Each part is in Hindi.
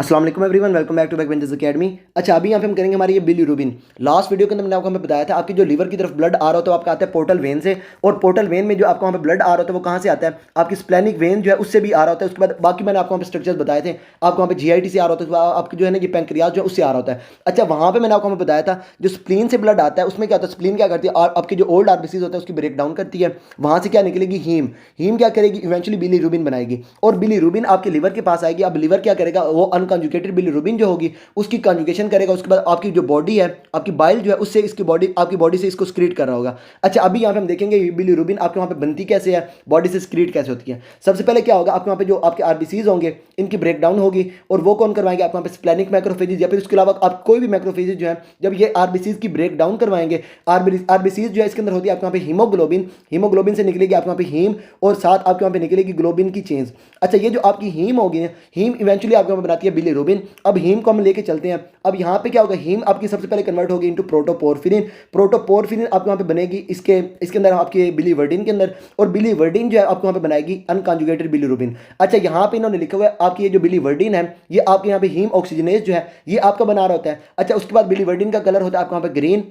अस्सलाम वालेकुम everyone, welcome back to Backbenchers Academy. अच्छा, अभी यहाँ पे हम करेंगे हमारी ये बिलीरुबिन। लास्ट वीडियो के अंदर मैंने आपको हमें बताया था आपकी जो लीवर की तरफ ब्लड आ रहा होता है आपका आता है पोर्टल वेन से, और पोर्टल वेन में जो आपको वहाँ पे ब्लड आ रहा होता है वो कहाँ से आता है, आपकी स्प्लेनिक वेन जो है उससे भी आ रहा होता है। उसके बाद बाकी मैंने आपको वहाँ पे स्ट्रक्चर्स बताए थे, आपको वहाँ पे जीआईटी से आ रहा होता है, आपकी जो है ना ये पैंक्रियाज जो है उससे आ रहा होता है। अच्छा, वहाँ पे मैंने आपको हमें बताया था जो स्प्लीन से ब्लड आता है उसमें क्या होता है, स्प्लीन क्या करती है और आपके जो ओल्ड आरबीसीज होता है उसकी ब्रेक डाउन करती है। वहाँ से क्या निकलेगी, हीम। हीम क्या करेगी, इवेंचुअली बिलीरुबिन बनाएगी, और बिलीरुबिन आपके लीवर के पास आएगी। अब लीवर क्या करेगा, वो अनकंजुगेटेड बिलीरुबिन जो होगी उसकी कंजुगेशन करेगा। उसके बाद आपकी जो बॉडी है, आपकी बाइल जो है उससे इसकी बॉडी, आपकी बॉडी से इसको स्क्रीट कर रहा होगा। अच्छा, अभी यहाँ पे हम देखेंगे बिलीरुबिन आपके वहाँ पे बनती कैसे है, बॉडी से स्क्रीट कैसे होती है। सबसे पहले क्या होगा, आपके वहाँ पे जो आपके आरबीसीज होंगे इनकी ब्रेक डाउन होगी, और वो कौन करवाएंगे, आपके वहाँ पे स्प्लेनिक मैक्रोफेजेज या फिर उसके अलावा आप कोई भी मैक्रोफेजेज जो है जब ये आरबीसीज की ब्रेक डाउन करवाएंगे, आरबीसीज जो है इसके अंदर होती है आपके वहाँ पे हीमोग्लोबिन, हीमोग्लोबिन से निकलेगी आपके वहाँ पे हीम, और साथ आपके वहाँ पे निकलेगी ग्लोबिन की चेंज। अच्छा, ये जो आपकी हीम होगी, हीम इवेंचुअली आपके वहाँ पे बनाती है बिलीरुबिन। अब हीम को हम लेके चलते हैं। अब यहाँ पे क्या होगा, हीम आपकी सबसे पहले कन्वर्ट होगी इनटू प्रोटोपोर्फिरिन। प्रोटोपोर्फिरिन आपके वहाँ पे बनेगी इसके इसके अंदर आपके बिलीवर्डिन के अंदर, और बिलीवर्डिन जो है आपको वहाँ पे बनाएगी अनकंजुगेटेड बिलीरुबिन। अच्छा, यहाँ पे इन्होंने लिखा हुआ है आपकी ये जो बिलीवर्डिन है ये आपके यहाँ पे हीम ऑक्सीजनेज जो है ये आपका बना रहा होता है। अच्छा, उसके बाद बिलीवर्डिन का कलर होता है आपके वहाँ पे ग्रीन।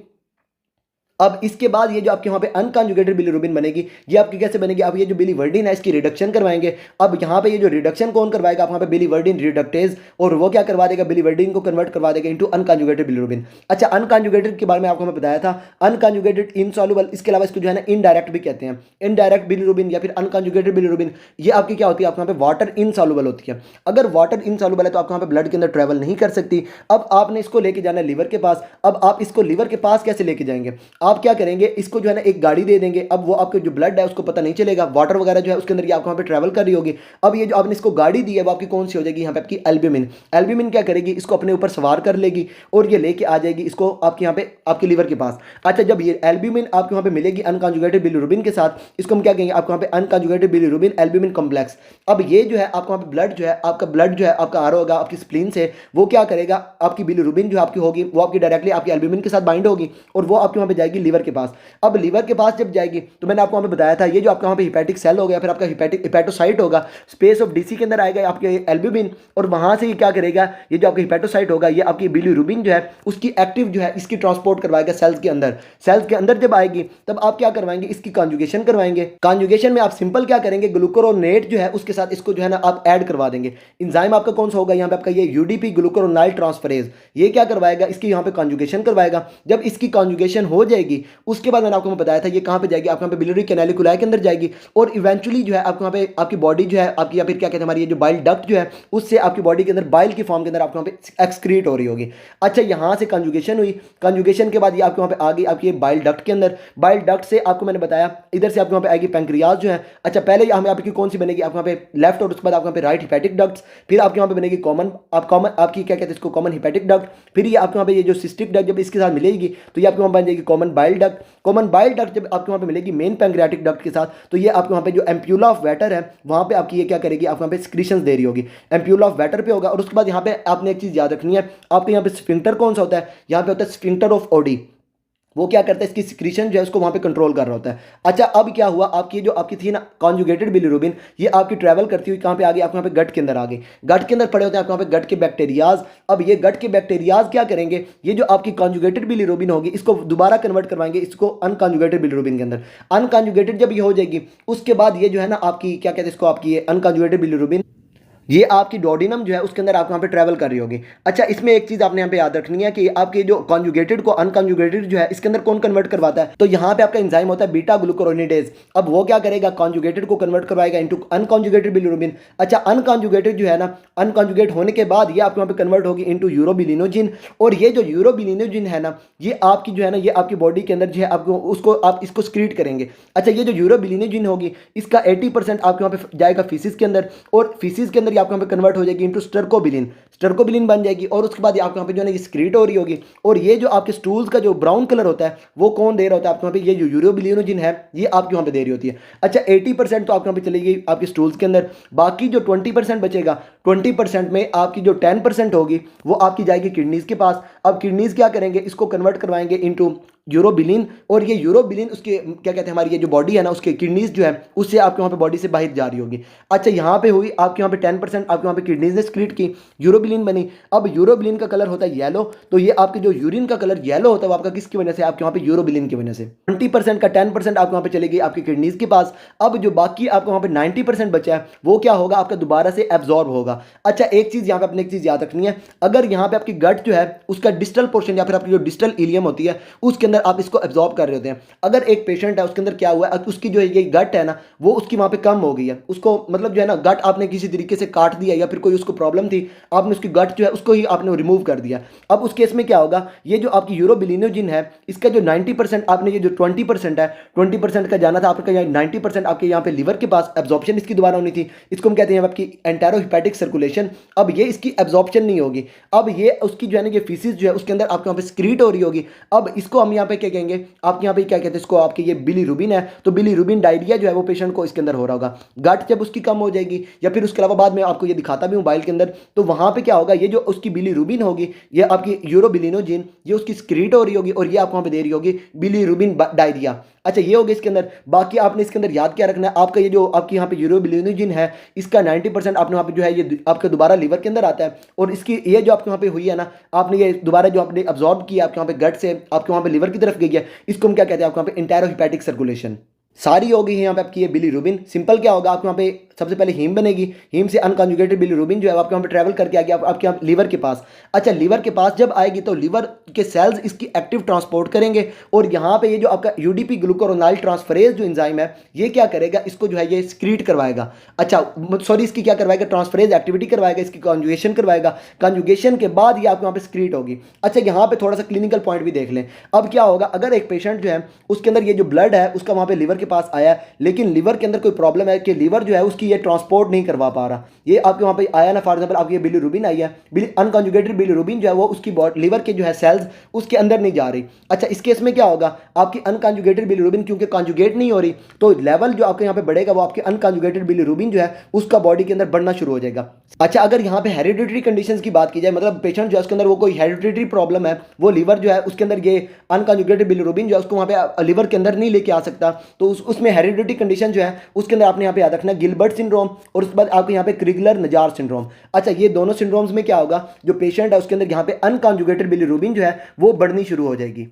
अब इसके बाद ये जो आपके वहाँ पे अनकंजुगेटेड बिलीरुबिन बनेगी, ये आपकी कैसे बनेगी, आप ये जो बिलीवर्डिन है इसकी रिडक्शन करवाएंगे। अब यहाँ पे ये जो रिडक्शन कौन करवाएगा, आप वहाँ पे बिलीवर्डिन रिडक्टेज, और वो क्या करवा देगा, बिलीवर्डिन को कन्वर्ट करवा देगा इनटू अनकंजुगेटेड बिलीरुबिन। अच्छा, अनकंजुगेटेड के बारे में आपको हमें बताया था, अनकंजुगेटेड इनसॉल्युबल, इसके अलावा इसको जो है ना इनडायरेक्ट भी कहते हैं। इनडायरेक्ट बिलीरुबिन या फिर अनकंजुगेटेड बिलीरुबिन ये आपकी क्या होती है, आपके वहाँ पे वाटर इनसॉल्युबल होती है। अगर वाटर इनसॉल्युबल है तो आपके वहाँ पे ब्लड के अंदर ट्रेवल नहीं कर सकती। अब आपने इसको लेके जाना है लीवर के पास। अब आप इसको लीवर के पास कैसे लेके जाएंगे, आप क्या करेंगे, इसको जो है ना एक गाड़ी दे देंगे। अब वो आपके जो ब्लड है उसको पता नहीं चलेगा, वाटर वगैरह जो है उसके अंदर ये आपको वहाँ पे ट्रैवल कर रही होगी। अब ये जो आपने इसको गाड़ी दी है वो आपकी कौन सी हो जाएगी, यहाँ पे आपकी एल्ब्यूमिन। एल्ब्यूमिन क्या करेगी, इसको अपने ऊपर सवार कर लेगी और ये लेके आ जाएगी इसको आपके यहाँ पे आपके लीवर के पास। अच्छा, जब ये एल्ब्यूमिन आपके वहाँ पे मिलेगी अनकंजुगेटेड बिलीरुबिन के साथ, इसको हम क्या कहेंगे, आपको वहाँ पे अनकंजुगेटेड बिलीरुबिन एल्ब्यूमिन कॉम्प्लेक्स। अब ये जो है आपको वहाँ पे ब्लड जो है आपका आ रहा होगा आपकी स्प्लीन से, वो क्या करेगा, आपकी बिलीरुबिन जो आपकी होगी वो आपकी डायरेक्टली आपकी एल्ब्यूमिन के साथ बाइंड होगी, और वो आपके वहाँ पे जाएगी लीवर के पास। अब लीवर के पास जब जाएगी तो मैंने आपको वहाँ पे बताया था ये जो आपका वहाँ पे हिपैटिक सेल हो गया, फिर आपका हिपैटोसाइट होगा, स्पेस ऑफ डीसी के अंदर आएगा आपके एल्ब्यूमिन, और वहाँ से ये क्या करेगा, ये जो आपका हिपैटोसाइट होगा ये आपकी बिलीरुबिन जो है उसकी एक्टिव जो है इसकी ट्रांसपोर्ट करवाएगा सेल्स के अंदर। सेल्स के अंदर जब आएगी तब आप क्या करवाएंगे, इसकी कॉन्जुगेशन करवाएंगे। कॉन्जुगेशन में आप सिंपल क्या करेंगे, ग्लूकोरोनेट जो है उसके साथ इसको जो है ना आप ऐड करवा देंगे। इंजाइम आपका कौन सा होगा, यहाँ पे आपका ये यूडीपी ग्लूकोरोनाइल ट्रांसफरेज, ये क्या करवाएगा, इसकी यहाँ पे कॉन्जुगेशन करवाएगा। जब इसकी कॉन्जुगेशन हो जाएगी उसके बाद मैंने आपको बताया था ये कहाँ पे जाएगी, आपको यहाँ पे बिलियरी कैनालिकुलाई के अंदर जाएगी, और इवेंचुअली जो है आपको यहाँ पे आपकी बॉडी जो है आपकी, या फिर क्या कहते हैं हमारी ये जो बाइल डक्ट जो है उससे आपकी बॉडी के अंदर बाइल की फॉर्म के अंदर आपको यहाँ पे एक्सक्रीट हो रही होगी। अच्छा, यहाँ से कंजुगेशन हुई, कंजुगेशन के बाद ये आपके वहाँ पे आ गई आपकी बाइल डक्ट के अंदर। बाइल डक्ट से आपको मैंने बताया इधर से आपके वहाँ पे आएगी पैंक्रियाज जो है। अच्छा, पहले हमें आपकी कौन सी बनेगी, आपके वहाँ पे लेफ्ट, और उसके बाद आपके वहाँ पे राइट हिपैटिक डक्ट्स, फिर आपके वहाँ पे बनेगी कॉमन आपकी क्या कहते हैं इसको कॉमन हिपैटिक डक्ट, फिर ये आपके वहाँ पे ये जो सिस्टिक डक्ट जब इसके साथ मिलेगी तो ये आपके वहाँ बन जाएगी common bile duct. Common bile duct जब आपके वहाँ पे मिलेगी मेन पैंक्रियाटिक डक्ट के साथ तो ये आपके वहाँ पे जो एम्प्यूला ऑफ वाटर है वहाँ पे आपकी ये क्या करेगी, आपको वहाँ पे सिक्रीशंस दे रही होगी, एम्प्यूला ऑफ वाटर पे होगा। और उसके बाद यहाँ पे आपने एक चीज़ याद रखनी है, आपके यहाँ पे स्फिंक्टर कौन सा होता है, यहाँ पे होता है स्फिंक्टर ऑफ ओडी। वो क्या करता है, इसकी सिक्रीशन जो है उसको वहाँ पे कंट्रोल कर रहा होता है। अच्छा, अब क्या हुआ, आपकी जो आपकी थी ना कॉन्जुगेटेड बिलीरुबिन, ये आपकी ट्रैवल करती हुई कहाँ पे आ गई, आपके वहाँ पे गट के अंदर आ गई। गट के अंदर पड़े होते हैं आपके वहाँ पे गट के बैक्टीरियाज। अब ये गट के बैक्टीरियाज क्या करेंगे, ये जो आपकी कॉन्जुगेटेड बिलीरुबिन होगी इसको दोबारा कन्वर्ट करवाएंगे इसको अनकॉन्जुगेटेड बिलीरुबिन के अंदर। अनकॉन्जुगेटेड जब ये हो जाएगी उसके बाद ये जो है ना आपकी क्या कहते हैं इसको, आपकी ये अनकॉन्जुगेटेड बिलीरुबिन ये आपकी डोडिनम जो है उसके अंदर आपको यहाँ पे ट्रैवल कर रही होगी। अच्छा, इसमें एक चीज़ आपने यहाँ पे याद रखनी है कि आपके जो कॉन्जुगेटेड को अनकॉन्जुगेटेड जो है इसके अंदर कौन कन्वर्ट करवाता है, तो यहाँ पे आपका एंजाइम होता है बीटा ग्लूकोरोनिडेज। अब वो क्या करेगा, कॉन्जुगेटेड को कन्वर्ट करवाएगा इनटू अनकॉन्जुगेटेड बिलीरुबिन। अच्छा, अनकॉन्जुगेटेड जो है ना, अनकॉन्जुगेट होने के बाद ये आपके वहाँ पे कन्वर्ट होगी इनटू यूरोबिलिनोजिन, और ये जो यूरोबिलिनोजिन है ना ये आपकी जो है ना ये आपकी बॉडी के अंदर जो है आपको उसको आप इसको स्क्रीट करेंगे। अच्छा, ये जो यूरोबिलिनोजिन होगी इसका 80% आपके वहाँ पे जाएगा फीसिस के अंदर, और फीसिस के अंदर ये आपके वहाँ पे कन्वर्ट हो जाएगी इनटू स्टर्कोबिलिन, स्टर्कोबिलिन बन जाएगी, और उसके बाद आपके वहाँ पे जो है ना स्क्रीट हो रही होगी। और ये जो आपके स्टूल्स का जो ब्राउन कलर होता है वो कौन दे रहा होता है, आपके वहाँ पे ये जो यूरोबिलिनोजिन है ये आपके वहाँ पे दे रही होती है। अच्छा, 80% तो आपके वहाँ पे चली गई आपकी स्टूल्स के अंदर, बाकी जो 20% बचेगा 20% में आपकी जो 10% होगी वो आपकी जाएगी किडनीज के पास। अब किडनीज क्या करेंगे, इसको कन्वर्ट करवाएंगे इनटू यूरोबिलिन, और ये यूरोबिलिन उसके क्या कहते हैं हमारी ये जो बॉडी है ना उसके किडनीज जो है उससे आपके वहाँ पे बॉडी से बाहर जा रही होगी। अच्छा, यहाँ पे हुई आपके वहाँ पे 10% आपके वहाँ पे किडनीज ने स्क्रीट की, यूरोबिलिन यूरोबिलिन बनी। अब यूरोबिलिन का कलर होता है येलो, तो ये आपके जो यूरिन का कलर येलो होता है वो आपका किसकी वजह से, आपके वहाँ पे यूरोबिलिन की वजह से। 20% का 10% आपके वहाँ पे चलेगी आपकी किडनीज के पास। अब जो बाकी आपको वहाँ पे 90% बचा है वो क्या होगा, आपका दोबारा से एब्जॉर्ब होगा। अच्छा, एक चीज़ यहाँ पे अपने एक चीज़ याद रखनी है, अगर यहाँ पे आपकी गट जो है उसका डिस्टल पोर्शन या फिर आपकी जो डिस्टल इलियम होती है उसके अंदर आप इसको एब्जॉर्ब कर रहे होते हैं। अगर एक पेशेंट है उसके अंदर क्या हुआ है, उसकी जो ये गट है ना वो उसकी वहाँ पे कम हो गई है, उसको मतलब जो है ना गट आपने किसी तरीके से काट दिया या फिर कोई उसको प्रॉब्लम थी, आपने उसकी गट जो है उसको ही आपने रिमूव कर दिया। अब उस केस में क्या होगा, ये जो आपकी यूरोबिलिनोजिन है इसका जो 90% आपने ये जो 20% है 20% का जाना था आपका, यहाँ 90% आपके यहाँ पे लिवर के पास एब्जॉर्प्शन इसकी दोबारा होनी थी, इसको हम कहते हैं आपकी एंटेरोहिपैटिक सर्कुलेशन। अब ये इसकी एब्जॉर्प्शन नहीं होगी, अब ये उसकी जो है ना ये फीसिस जो है उसके अंदर आपके यहाँ पे स्क्रीट हो रही होगी। अब इसको हम यहाँ पे क्या कहेंगे, आपके यहाँ पे क्या कहते हैं इसको, आपके ये बिलीरुबिन है, तो बिलीरुबिन डायरिया जो है वो पेशेंट को इसके अंदर हो रहा होगा। गट जब उसकी कम हो जाएगी या फिर उसके अलावा बाद में आपको ये दिखाता भी हूँ बाइल के अंदर, तो वहाँ पे क्या होगा, ये जो उसकी बिलीरुबिन होगी ये आपकी यूरोबिलिनोजिन ये उसकी स्क्रीट हो रही होगी और ये आपको वहाँ पे दे रही होगी बिलीरुबिन डायरिया। अच्छा, ये होगा इसके अंदर। बाकी आपने इसके अंदर याद क्या रखना है, आपका ये जो आपकी यहाँ पे यूरोबिलिनोजिन है इसका 90% आपने वहाँ पे जो है ये आपके दोबारा लिवर के अंदर आता है, और इसकी ये जो आपके वहाँ पे हुई है ना, आपने ये दोबारा जो आपने अब्जॉर्ब किया आपके वहाँ पे गट से आपके वहाँ पे लिवर की तरफ गई है, इसको हम क्या कहते हैं आपके वहाँ पे एंटेरोहिपैटिक सर्कुलेशन। सारी हो गई है यहाँ पे आपकी ये बिलीरुबिन। सिंपल क्या होगा, आपके वहाँ पे सबसे पहले हीम बनेगी, हीम से अनकॉन्जुगेटेड बिलीरुबिन जो है आपके वहाँ पे ट्रैवल करके आ गया आपके यहाँ लिवर के पास। अच्छा, लिवर के पास जब आएगी तो लिवर के सेल्स इसकी एक्टिव ट्रांसपोर्ट करेंगे, और यहाँ पे ये जो आपका यूडीपी ग्लूकोरोनाइल ट्रांसफरेज जो एंजाइम है ये क्या करेगा, इसको जो है ये स्क्रीट करवाएगा। अच्छा सॉरी, इसकी क्या करवाएगा, ट्रांसफरेज एक्टिविटी करवाएगा, इसकी कॉन्जुगेशन करवाएगा, कॉन्जुगेशन के बाद ये आपके वहाँ पे स्क्रीट होगी। अच्छा, यहाँ पे थोड़ा सा क्लिनिकल पॉइंट भी देख लें। अब क्या होगा, अगर एक पेशेंट जो है उसके अंदर ये जो ब्लड है उसका वहाँ पे लिवर के पास आया है, लेकिन लिवर के अंदर कोई प्रॉब्लम है कि लिवर जो है उसकी ये ट्रांसपोर्ट नहीं करवा पा रहा, ये आपके वहाँ पे आया ना, फॉर एग्जांपल आपकी ये बिलीरुबिन आई है, अनकॉन्जुगेटेड बिलीरुबिन जो है वो उसकी लिवर के जो है सेल्स उसके अंदर नहीं जा रही। अच्छा, इस केस में क्या होगा, आपकी अनकॉन्जुगेटेड बिलीरुबिन क्योंकि कॉन्जुगेट नहीं हो रही तो लेवल जो आपके यहाँ पे बढ़ेगा वो आपके अनकॉन्जुगेटेड बिलीरुबिन जो है उसका बॉडी के अंदर बढ़ना शुरू हो जाएगा। अच्छा, अगर यहाँ पे हेरिडिटरी कंडीशंस की बात की जाए, मतलब पेशेंट जो है उसके अंदर वो कोई हेरिडिटरी प्रॉब्लम है, वो लिवर जो है उसके अंदर ये अनकॉन्जुगेटेड बिलीरुबिन जो है उसको वहाँ पे लिवर के अंदर नहीं लेके आ सकता, तो उसमें हेरिडिटरी कंडीशन जो है उसके अंदर आपने यहाँ पे याद रखना गिलबर्ट सिंड्रोम और उसके बाद आपको यहाँ पे क्रिगलर नजार सिंड्रोम। अच्छा, ये दोनों सिंड्रोम्स में क्या होगा, जो पेशेंट है उसके अंदर यहाँ पे अनकॉन्जुगेटेड बिलीरुबिन जो है वो बढ़नी शुरू हो जाएगी।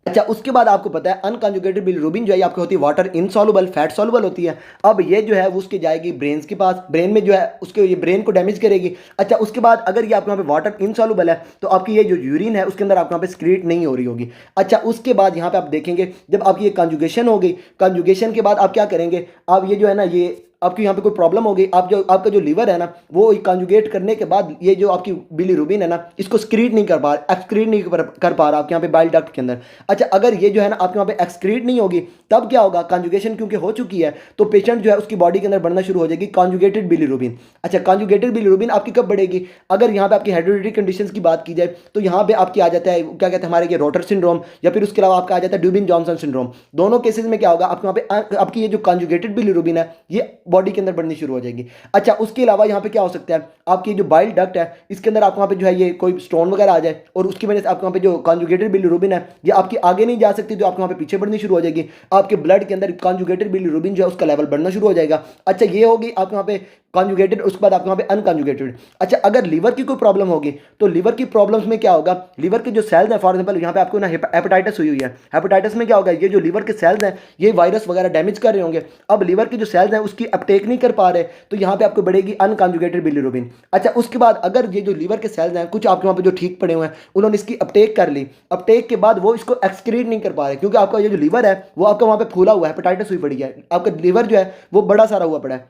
अच्छा, उसके बाद आपको पता है अनकॉन्जुगेटेड बिलीरुबिन जो है आपकी होती है वाटर इनसॉल्युबल, फैट सॉल्युबल होती है। अब ये जो है वो उसके जाएगी ब्रेन के पास, ब्रेन में जो है उसके ये ब्रेन को डैमेज करेगी। अच्छा, उसके बाद अगर ये आपके यहाँ पे वाटर इनसॉल्युबल है तो आपकी ये जो यूरिन है उसके अंदर आपके यहाँ पे स्क्रीट नहीं हो रही होगी। अच्छा, उसके बाद यहाँ पे आप देखेंगे जब आपकी ये कॉन्जुगेशन हो गई, कॉन्जुगेशन के बाद आप क्या करेंगे, आप ये जो है ना ये आपकी यहाँ पे कोई प्रॉब्लम हो गई, आप जो आपका जो लिवर है ना वो कॉन्जुगेट करने के बाद ये जो आपकी बिलीरुबिन है ना इसको स्क्रीट नहीं कर पा रहा, एक्सक्रीट नहीं कर पा रहा आपके यहाँ पे बाइल डक्ट के अंदर। अच्छा, अगर ये जो है ना आपके यहाँ पे एक्सक्रीट नहीं होगी तब क्या होगा, कॉन्जुगेशन क्योंकि हो चुकी है तो पेशेंट जो है उसकी बॉडी के अंदर बढ़ना शुरू हो जाएगी कॉन्जुगेटेड बिलीरुबिन। अच्छा, कॉन्जुगेटेड बिलीरुबिन आपकी कब बढ़ेगी, अगर यहाँ पे आपकी हेरिडिटरी कंडीशंस की बात की जाए तो यहाँ पे आपकी आ जाता है क्या कहते हैं हमारे ये रोटर सिंड्रोम, या फिर उसके अलावा आपका आ जाता है ड्यूबिन जॉनसन सिंड्रोम। दोनों केसेस में क्या होगा, आपके यहाँ पे आपकी ये जो कॉन्जुगेटेड बिलीरुबिन है ये बॉडी के अंदर बढ़नी शुरू हो जाएगी। अच्छा, उसके अलावा यहाँ पे क्या हो सकता है, आपकी जो बाइल डक्ट है इसके अंदर आपको वहाँ पे जो है ये कोई स्टोन वगैरह आ जाए और उसकी वजह से आपके वहाँ पे जो कॉन्जुगेटेड बिलीरुबिन है ये आपकी आगे नहीं जा सकती, तो आपके वहाँ पे पीछे बढ़नी शुरू हो जाएगी, आपके ब्लड के अंदर कॉन्जुगेटेड बिलीरुबिन जो है उसका लेवल बढ़ना शुरू हो जाएगा। अच्छा, ये होगी आपके वहाँ पे कॉन्जुगेटेड, उसके बाद आपके वहाँ पे अनकॉन्जुगेटेड। अच्छा, अगर लिवर की कोई प्रॉब्लम होगी तो लिवर की प्रॉब्लम्स में क्या होगा, लिवर के जो सेल्स हैं, फॉर एग्जांपल यहाँ पे आपको ना हेपेटाइटिस हुई है, हेपेटाइटिस में क्या होगा, ये जो लिवर के सेल्स हैं ये वायरस वगैरह डैमेज कर रहे होंगे, अब लिवर के जो सेल्स हैं उसकी अपटेक नहीं कर पा रहे तो यहाँ पे आपको बढ़ेगी अनकॉन्जुगेटेड बिलीरुबिन। अच्छा, उसके बाद अगर ये जो लिवर के सेल्स हैं कुछ आपके वहाँ पे जो ठीक पड़े हुए हैं उन्होंने इसकी अपटेक कर ली, अपटेक के बाद वो इसको एक्सक्रीट नहीं कर पा रहे क्योंकि आपका ये जो लिवर है वो आपका वहाँ पे फूला हुआ है, हेपेटाइटिस हुई पड़ी है, आपका लिवर जो है वो बड़ा सारा हुआ पड़ा है,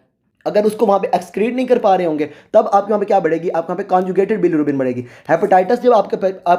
अगर उसको वहाँ पे एक्सक्रीट नहीं कर पा रहे होंगे तब आपके वहाँ पे क्या बढ़ेगी, आपके वहाँ पे कॉन्जुगेटेड बिलीरुबिन बढ़ेगी। हेपेटाइटिस जब आपके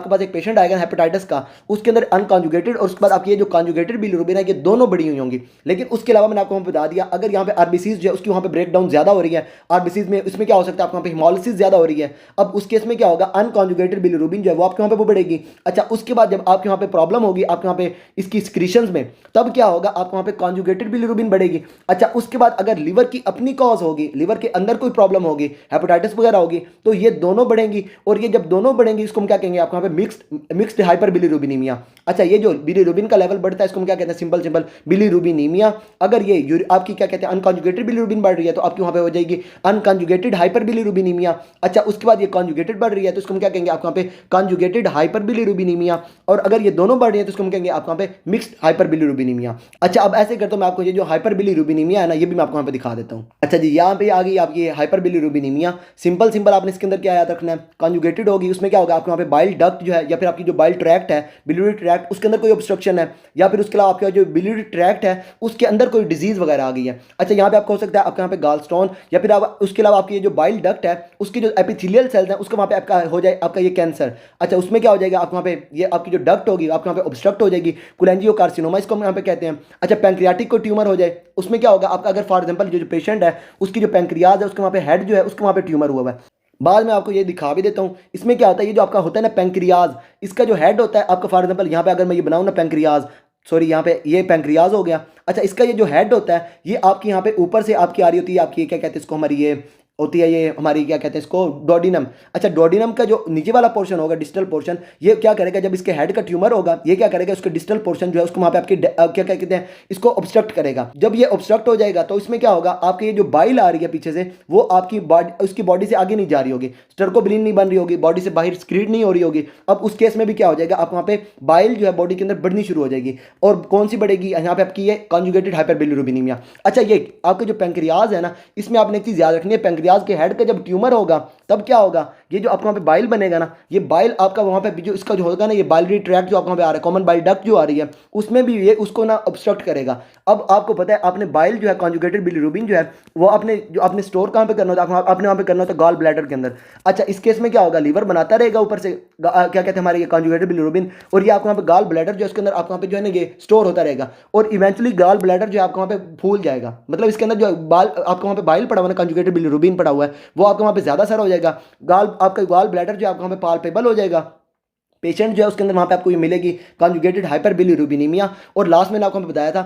पास एक पेशेंट आएगा हेपेटाइटिस का, उसके अंदर अनकॉन्जुगेटेड और उसके बाद आपकी ये जो कॉन्जुगेटेड बिलीरुबिन है ये दोनों बढ़ी हुई होंगी। लेकिन उसके अलावा मैंने आपको वहाँ बता दिया अगर यहाँ पे आरबीसीज जो है उसकी वहाँ पे ब्रेक डाउन ज़्यादा हो रही है, आरबीसीज में इसमें क्या हो सकता है आपके वहाँ पे हिमोलिसिस ज़्यादा हो रही है, अब उस केस में क्या होगा, अनकॉन्जुगेटेड बिलीरुबिन जो है वो आपके वहाँ पे वो बढ़ेगी। अच्छा, उसके बाद जब आपके वहाँ पे प्रॉब्लम होगी आपके वहाँ पे इसकी स्क्रीशंस में, तब क्या होगा, आपके वहाँ पे कॉन्जुगेटेड बिलीरुबिन बढ़ेगी। अच्छा, उसके बाद अगर लिवर की अपनी कॉज लॉस होगी, लिवर के अंदर कोई प्रॉब्लम होगी, हेपेटाइटिस वगैरह होगी, तो ये दोनों बढ़ेंगी। और ये जब दोनों बढ़ेंगी इसको हम क्या कहेंगे, आपको यहाँ पे मिक्स्ड हाइपर बिलीरुबिनीमिया। अच्छा, ये जो बिलीरुबिन का लेवल बढ़ता है इसको हम क्या कहते हैं, सिंपल बिलीरुबिनीमिया। अगर ये आपकी क्या कहते हैं अनकॉन्जुगेटेड बिलीरुबिन बढ़ रही है तो आपकी वहाँ पे हो जाएगी अनकॉन्जुगेटेड हाइपर बिलीरुबिनीमिया। अच्छा, उसके बाद ये कॉन्जुगेटेड बढ़ रही है तो इसको हम क्या कहेंगे, आपको यहाँ पे कॉन्जुगेटेड हाइपर बिलीरुबिनीमिया। और अगर ये दोनों बढ़ रही है तो इसको हम कहेंगे आपको यहाँ पे मिक्स्ड हाइपर बिलीरुबिनीमिया। अच्छा, अब ऐसे करता हूँ मैं आपको ये जो हाइपर बिलीरुबिनीमिया है ना, ये भी मैं आपको यहाँ पे दिखा देता हूँ। अच्छा जी, यहाँ पे आ गई आपकी हाइपर बिलीरुबिनीमिया। सिंपल आपने इसके अंदर क्या याद रखना है, कॉन्जुगेटेड होगी, उसमें क्या होगा, आपको यहाँ पे बाइल डक्ट जो है या फिर आपकी जो बाइल ट्रैक्ट है, बिलियरी ट्रैक्ट, उसके अंदर कोई ऑब्स्ट्रक्शन है, या फिर उसके अलावा आपका जो बिलियरी ट्रैक्ट है उसके अंदर कोई डिजीज वगैरह आ गई है। अच्छा, यहाँ पे आपको हो सकता है आपके यहाँ पे गाल स्टोन, या फिर आप उसके अलावा आपकी जो बाइल डक्ट है उसकी जो एपिथेलियल सेल्स हैं उसको वहाँ पे आपका हो जाए आपका ये कैंसर। अच्छा, उसमें क्या हो जाएगा, आपको वहाँ पे ये आपकी जो डक्ट होगी आपके यहाँ पे ऑब्स्ट्रक्ट हो जाएगी, कोलेंजियोकार्सिनोमा इसको हम यहाँ पे कहते हैं। अच्छा, पैंक्रियाटिक को ट्यूमर हो जाए, उसमें क्या होगा आपका, अगर फॉर एग्जाम्पल जो पेशेंट है उसकी जो पैंक्रियाज है उसके वहाँ पे हेड जो है उसके वहाँ पे ट्यूमर हुआ है। बाद में आपको ये दिखा भी देता हूँ। इसमें क्या होता है, ये जो आपका होता है ना पैंक्रियाज, इसका जो हेड होता है आपका, फॉर एग्जाम्पल यहाँ पे अगर मैं ये बनाऊँ ना पैंक्रियाज, सॉरी यहाँ पे ये पैंक्रियाज हो गया। अच्छा, इसका ये जो हेड होता है ये आपकी यहाँ पे ऊपर से आपकी आ रही होती है, आपकी क्या कहते हैं इसको, हमारी ये होती है, ये हमारी क्या कहते हैं इसको, डोडिनम। अच्छा, डोडिनम का जो नीचे वाला पोर्शन होगा, डिस्टल पोर्शन, ये क्या करेगा, जब इसके हेड का ट्यूमर होगा ये क्या करेगा, उसके डिस्टल पोर्शन जो है उसको वहाँ पे आपके क्या कहते हैं इसको ऑब्स्ट्रक्ट करेगा। जब ये ऑब्स्ट्रक्ट हो जाएगा तो इसमें क्या होगा, आपके ये जो बाइल आ रही है पीछे से वो आपकी बॉडी, उसकी बॉडी से आगे नहीं जा रही होगी, स्टर्कोबिलिन नहीं बन रही होगी, बॉडी से बाहर स्क्रीड नहीं हो रही होगी। अब उस केस में भी क्या हो जाएगा, आप वहाँ पे बाइल जो है बॉडी के अंदर बढ़नी शुरू हो जाएगी। और कौन सी बढ़ेगी, यहाँ पे आपकी ये कॉन्जुगेटेड हाइपर बिलीरुबिनीमिया। अच्छा, ये आपके जो पैंक्रियाज है ना, इसमें आपने एक चीज़ याद रखनी है, पैंक्रियाज के हेड का जब ट्यूमर होगा तब क्या होगा, ये जो आपको वहाँ पे बाइल बनेगा ना, ये बाइल आपका वहाँ पे जो इसका जो होगा ना, ये बाइलरी ट्रैक्ट जो आपको वहाँ पे आ रहा है, कॉमन बाइल डक्ट जो आ रही है उसमें भी ये उसको ना ऑब्स्ट्रक्ट करेगा। अब आपको पता है आपने बाइल जो है कॉन्जुगेटेड बिलीरुबिन जो है वो आपने जो आपने स्टोर कहाँ पे करना होता है, आपने वहाँ पे करना होता है गॉल ब्लैडर के अंदर। अच्छा, इस केस में क्या होगा, लीवर बनाता रहेगा ऊपर से क्या कहते हैं हमारे ये कॉन्जुगेटेड बिलीरुबिन, और ये आपको वहाँ पे गॉल ब्लैडर जो है उसके अंदर आपको वहाँ पे जो है ना ये स्टोर होता रहेगा, और इवेंचुअली गॉल ब्लैडर जो है आपको वहाँ पे फूल जाएगा। मतलब इसके अंदर जो बाल आपको वहाँ पे बाइल पड़ा हुआ है, कॉन्जुगेटेड बिलीरुबिन पड़ा हुआ है, वो आपको वहाँ पे ज़्यादा सारा हो जाएगा। गाल आपका गॉल ब्लैडर जो आपको वहाँ पे पाल्पेबल हो जाएगा, पेशेंट जो है उसके अंदर वहाँ पे आपको ये मिलेगी कॉन्जुगेटेड हाइपर बिलीरुबिनीमिया। और लास्ट में आपको बताया था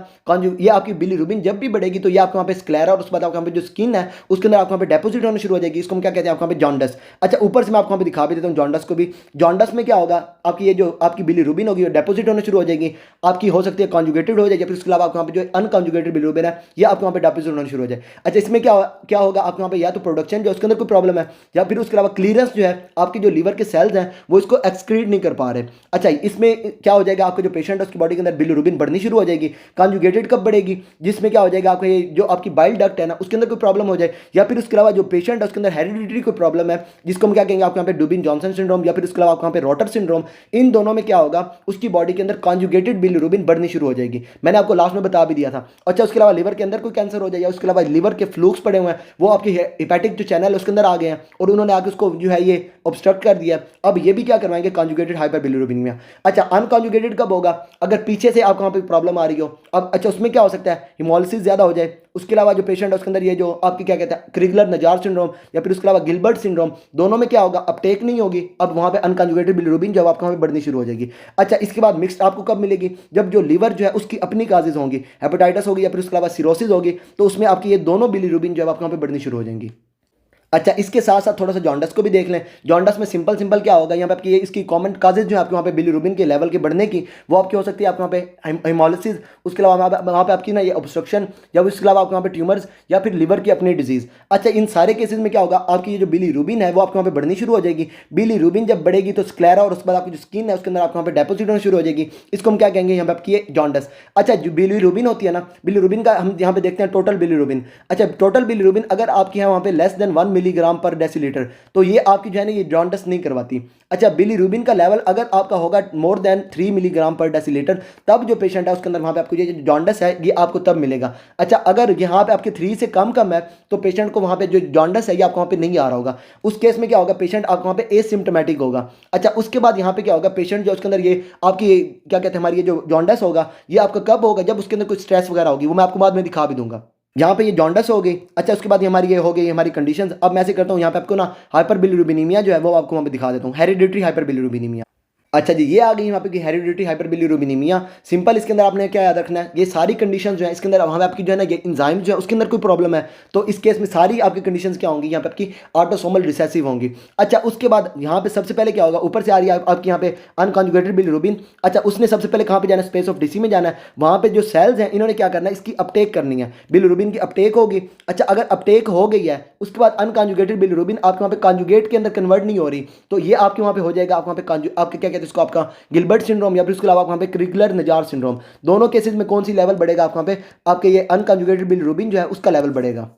ये आपकी बिलीरुबिन जब भी बढ़ेगी तो ये आपको वहाँ पे स्क्लेरा, और उसके बाद आपको वहाँ पे जो स्किन है उसके अंदर आपको वहाँ पे डेपोजिट होना शुरू हो जाएगी, इसको हम क्या कहते हैं आपको वहाँ पे जॉन्डस। अच्छा, ऊपर से मैं आपको वहाँ पे दिखा भी देता हूँ जॉन्डस को भी। जॉन्डस में क्या होगा, आपकी ये जो आपकी बिलीरुबिन होगी डेपोजिट होना शुरू हो जाएगी, आपकी हो सकती है कॉन्जुगेटेड हो जाएगी, फिर उसके अलावा आपको वहाँ पे जो अनकॉन्जुगेटेड बिलीरुबिन है ये आपको वहाँ पे डेपोजिट होना शुरू हो जाए। अच्छा, इसमें क्या होगा, आपको वहाँ पे या तो प्रोडक्शन जो उसके अंदर कोई प्रॉब्लम है, या फिर उसके अलावा क्लियरेंस जो है आपकी जो लीवर के सेल्स हैं वो इसको एक्सक्रीट नहीं कर पा रहे। अच्छा, इसमें क्या हो जाएगा, आपका जो पेशेंट है उसकी बॉडी के अंदर बिलीरुबिन बढ़नी शुरू हो जाएगी। कॉन्जुगेटेड कब बढ़ेगी, जिसमें क्या हो जाएगा, आपका ये जो आपकी बाइल डक्ट है ना उसके अंदर कोई प्रॉब्लम हो जाए, या फिर उसके अलावा जो पेशेंट है उसके अंदर हेरिडिटरी कोई प्रॉब्लम है, जिसको हम क्या कहेंगे आपको यहाँ पे डुबिन जॉनसन सिंड्रोम, या फिर उसके अलावा आपको यहाँ पे रोटर सिंड्रोम। इन दोनों में क्या होगा, उसकी बॉडी के अंदर कॉन्जुगेटेड बिलीरुबिन बढ़नी शुरू हो जाएगी। मैंने आपको लास्ट में बता भी दिया था। अच्छा, उसके अलावा लिवर के अंदर कोई कैंसर हो जाए, या उसके अलावा लिवर के फ्लूक्स पड़े हुए हैं वो आपके हेपेटिक जो चैनल है उसके अंदर आ गए हैं और उन्होंने आके उसको जो है ये ऑब्स्ट्रक्ट कर दिया। अब ये भी क्या करवाएंगे, कॉन्जुगेटेड हाइपर बिलीरुबिनीमिया। अच्छा, अनकॉन्जुगेटेड कब होगा, अगर पीछे से आपको वहाँ पे प्रॉब्लम आ रही हो। अब अच्छा, उसमें क्या हो सकता है, हिमोलिसिस ज़्यादा हो जाए, उसके अलावा जो पेशेंट है उसके अंदर ये जो आपकी क्या कहते हैं क्रिगलर नजार सिंड्रोम, या फिर उसके अलावा गिलबर्ट सिंड्रोम, दोनों में क्या होगा, अपटेक नहीं होगी। अब वहाँ पे अनकॉन्जुगेटेड बिलीरुबिन जब आपको वहाँ पे बढ़नी शुरू हो जाएगी। अच्छा, इसके बाद मिक्स्ड आपको कब मिलेगी, जब जो लीवर जो है उसकी अपनी काजेज होंगी, हेपेटाइटिस होगी या फिर उसके अलावा सिरोसिस होगी, तो उसमें आपकी ये दोनों बिलीरुबिन जो है आपको वहाँ पे बढ़नी शुरू हो जाएंगी। अच्छा, इसके साथ साथ थोड़ा सा जॉन्डस को भी देख लें। जॉन्डस में सिंपल क्या होगा, यहाँ पे आपकी इसकी कॉमन काजेज जो है आपके वहाँ पे बिलीरुबिन के लेवल के बढ़ने की, वो आपकी हो सकती है आपके वहाँ पे हिमोलिसिस, उसके अलावा वहाँ पे आपकी ना ये ऑब्स्ट्रक्शन, या उसके अलावा आपके वहाँ पे ट्यूमर्स, या फिर लिवर की अपनी डिजीज़। अच्छा, इन सारे केसेस में क्या होगा, आपकी ये जो बिलीरुबिन है वो आपके वहाँ पे बढ़नी शुरू हो जाएगी। बिलीरुबिन जब बढ़ेगी तो स्क्लेरा, और उसके बाद आपकी जो स्किन है उसके अंदर आपके वहाँ पे डेपोजिट होना शुरू हो जाएगी, इसको हम क्या कहेंगे यहाँ पे आपकी जॉन्डस। अच्छा, जो बिलीरुबिन होती है ना, बिलीरुबिन का हम यहाँ पे देखते हैं टोटल बिलीरुबिन। अच्छा, टोटल बिलीरुबिन अगर आपके यहाँ वहाँ पे लेस देन 1 मिलीग्राम पर डेसीलीटर, तो ये आपकी जो है ना ये जॉन्डस नहीं करवाती। अच्छा, बिलीरुबिन का लेवल अगर आपका होगा मोर देन 3 मिलीग्राम पर डेसीलीटर, तब जो पेशेंट है उसके अंदर वहाँ पे आपको ये जॉन्डस है ये आपको तब मिलेगा। अच्छा, अगर यहाँ पे आपके 3 से कम है तो पेशेंट को वहाँ पे जो जॉन्डस है ये आपको वहाँ पे नहीं आ रहा होगा। उस केस में क्या होगा, पेशेंट आपको वहाँ पे एसिम्प्टोमेटिक होगा। अच्छा, उसके बाद यहाँ पे क्या होगा, पेशेंट जो उसके अंदर ये आपकी क्या कहते हैं हमारी ये जो जॉन्डस होगा ये आपका कब होगा, जब उसके अंदर कुछ स्ट्रेस वगैरह होगी, वो मैं आपको बाद में दिखा भी दूंगा। यहाँ पे ये जॉन्डस हो गई। अच्छा, उसके बाद ये हमारी ये हो गई हमारी कंडीशंस। अब मैं ऐसे करता हूँ यहाँ पे आपको ना हाइपर बिलीरुबिनीमिया जो है वो आपको वहाँ पे दिखा देता हूँ, हेरिडिटरी हाइपर बिलीरुबिनीमिया। अच्छा जी, ये आ गई यहाँ पे कि हेरिडिटी हाइपरबिलिरुबिनीमिया। सिंपल इसके अंदर आपने क्या याद रखना है, ये सारी कंडीशंस जो है इसके अंदर वहाँ पे आपकी जो है ना ये एंजाइम जो है उसके अंदर कोई प्रॉब्लम है तो इस केस में सारी आपकी कंडीशंस क्या होंगी, यहाँ पे आपकी ऑटोसोमल रिसेसिव होंगी। अच्छा उसके बाद यहाँ पे सबसे पहले क्या होगा, ऊपर से आ रही है आपकी यहाँ पे अनकॉन्जुगेटेड बिलिरुबिन। अच्छा उसने सबसे पहले कहाँ पे जाना है, स्पेस ऑफ डीसी में जाना है। वहाँ पे जो सेल्स हैं इन्होंने क्या करना है, इसकी अपटेक करनी है, बिलिरुबिन की अपटेक होगी। अच्छा अगर अपटेक हो गई है उसके बाद अनकॉन्जुगेटेड बिलिरुबिन आपके वहाँ पे कॉन्जुगेट के अंदर कन्वर्ट नहीं हो रही तो ये आपके वहाँ पे हो जाएगा, आपके वहाँ पे आपके क्या कहते हैं इसको, आपका गिलबर्ट सिंड्रोम या फिर उसके अलावा वहाँ पे क्रिगलर नजार सिंड्रोम। दोनों केसेस में कौन सी लेवल बढ़ेगा, आप वहाँ पे आपके ये अनकॉन्जुगेटेड बिलिरुबिन जो है उसका लेवल बढ़ेगा।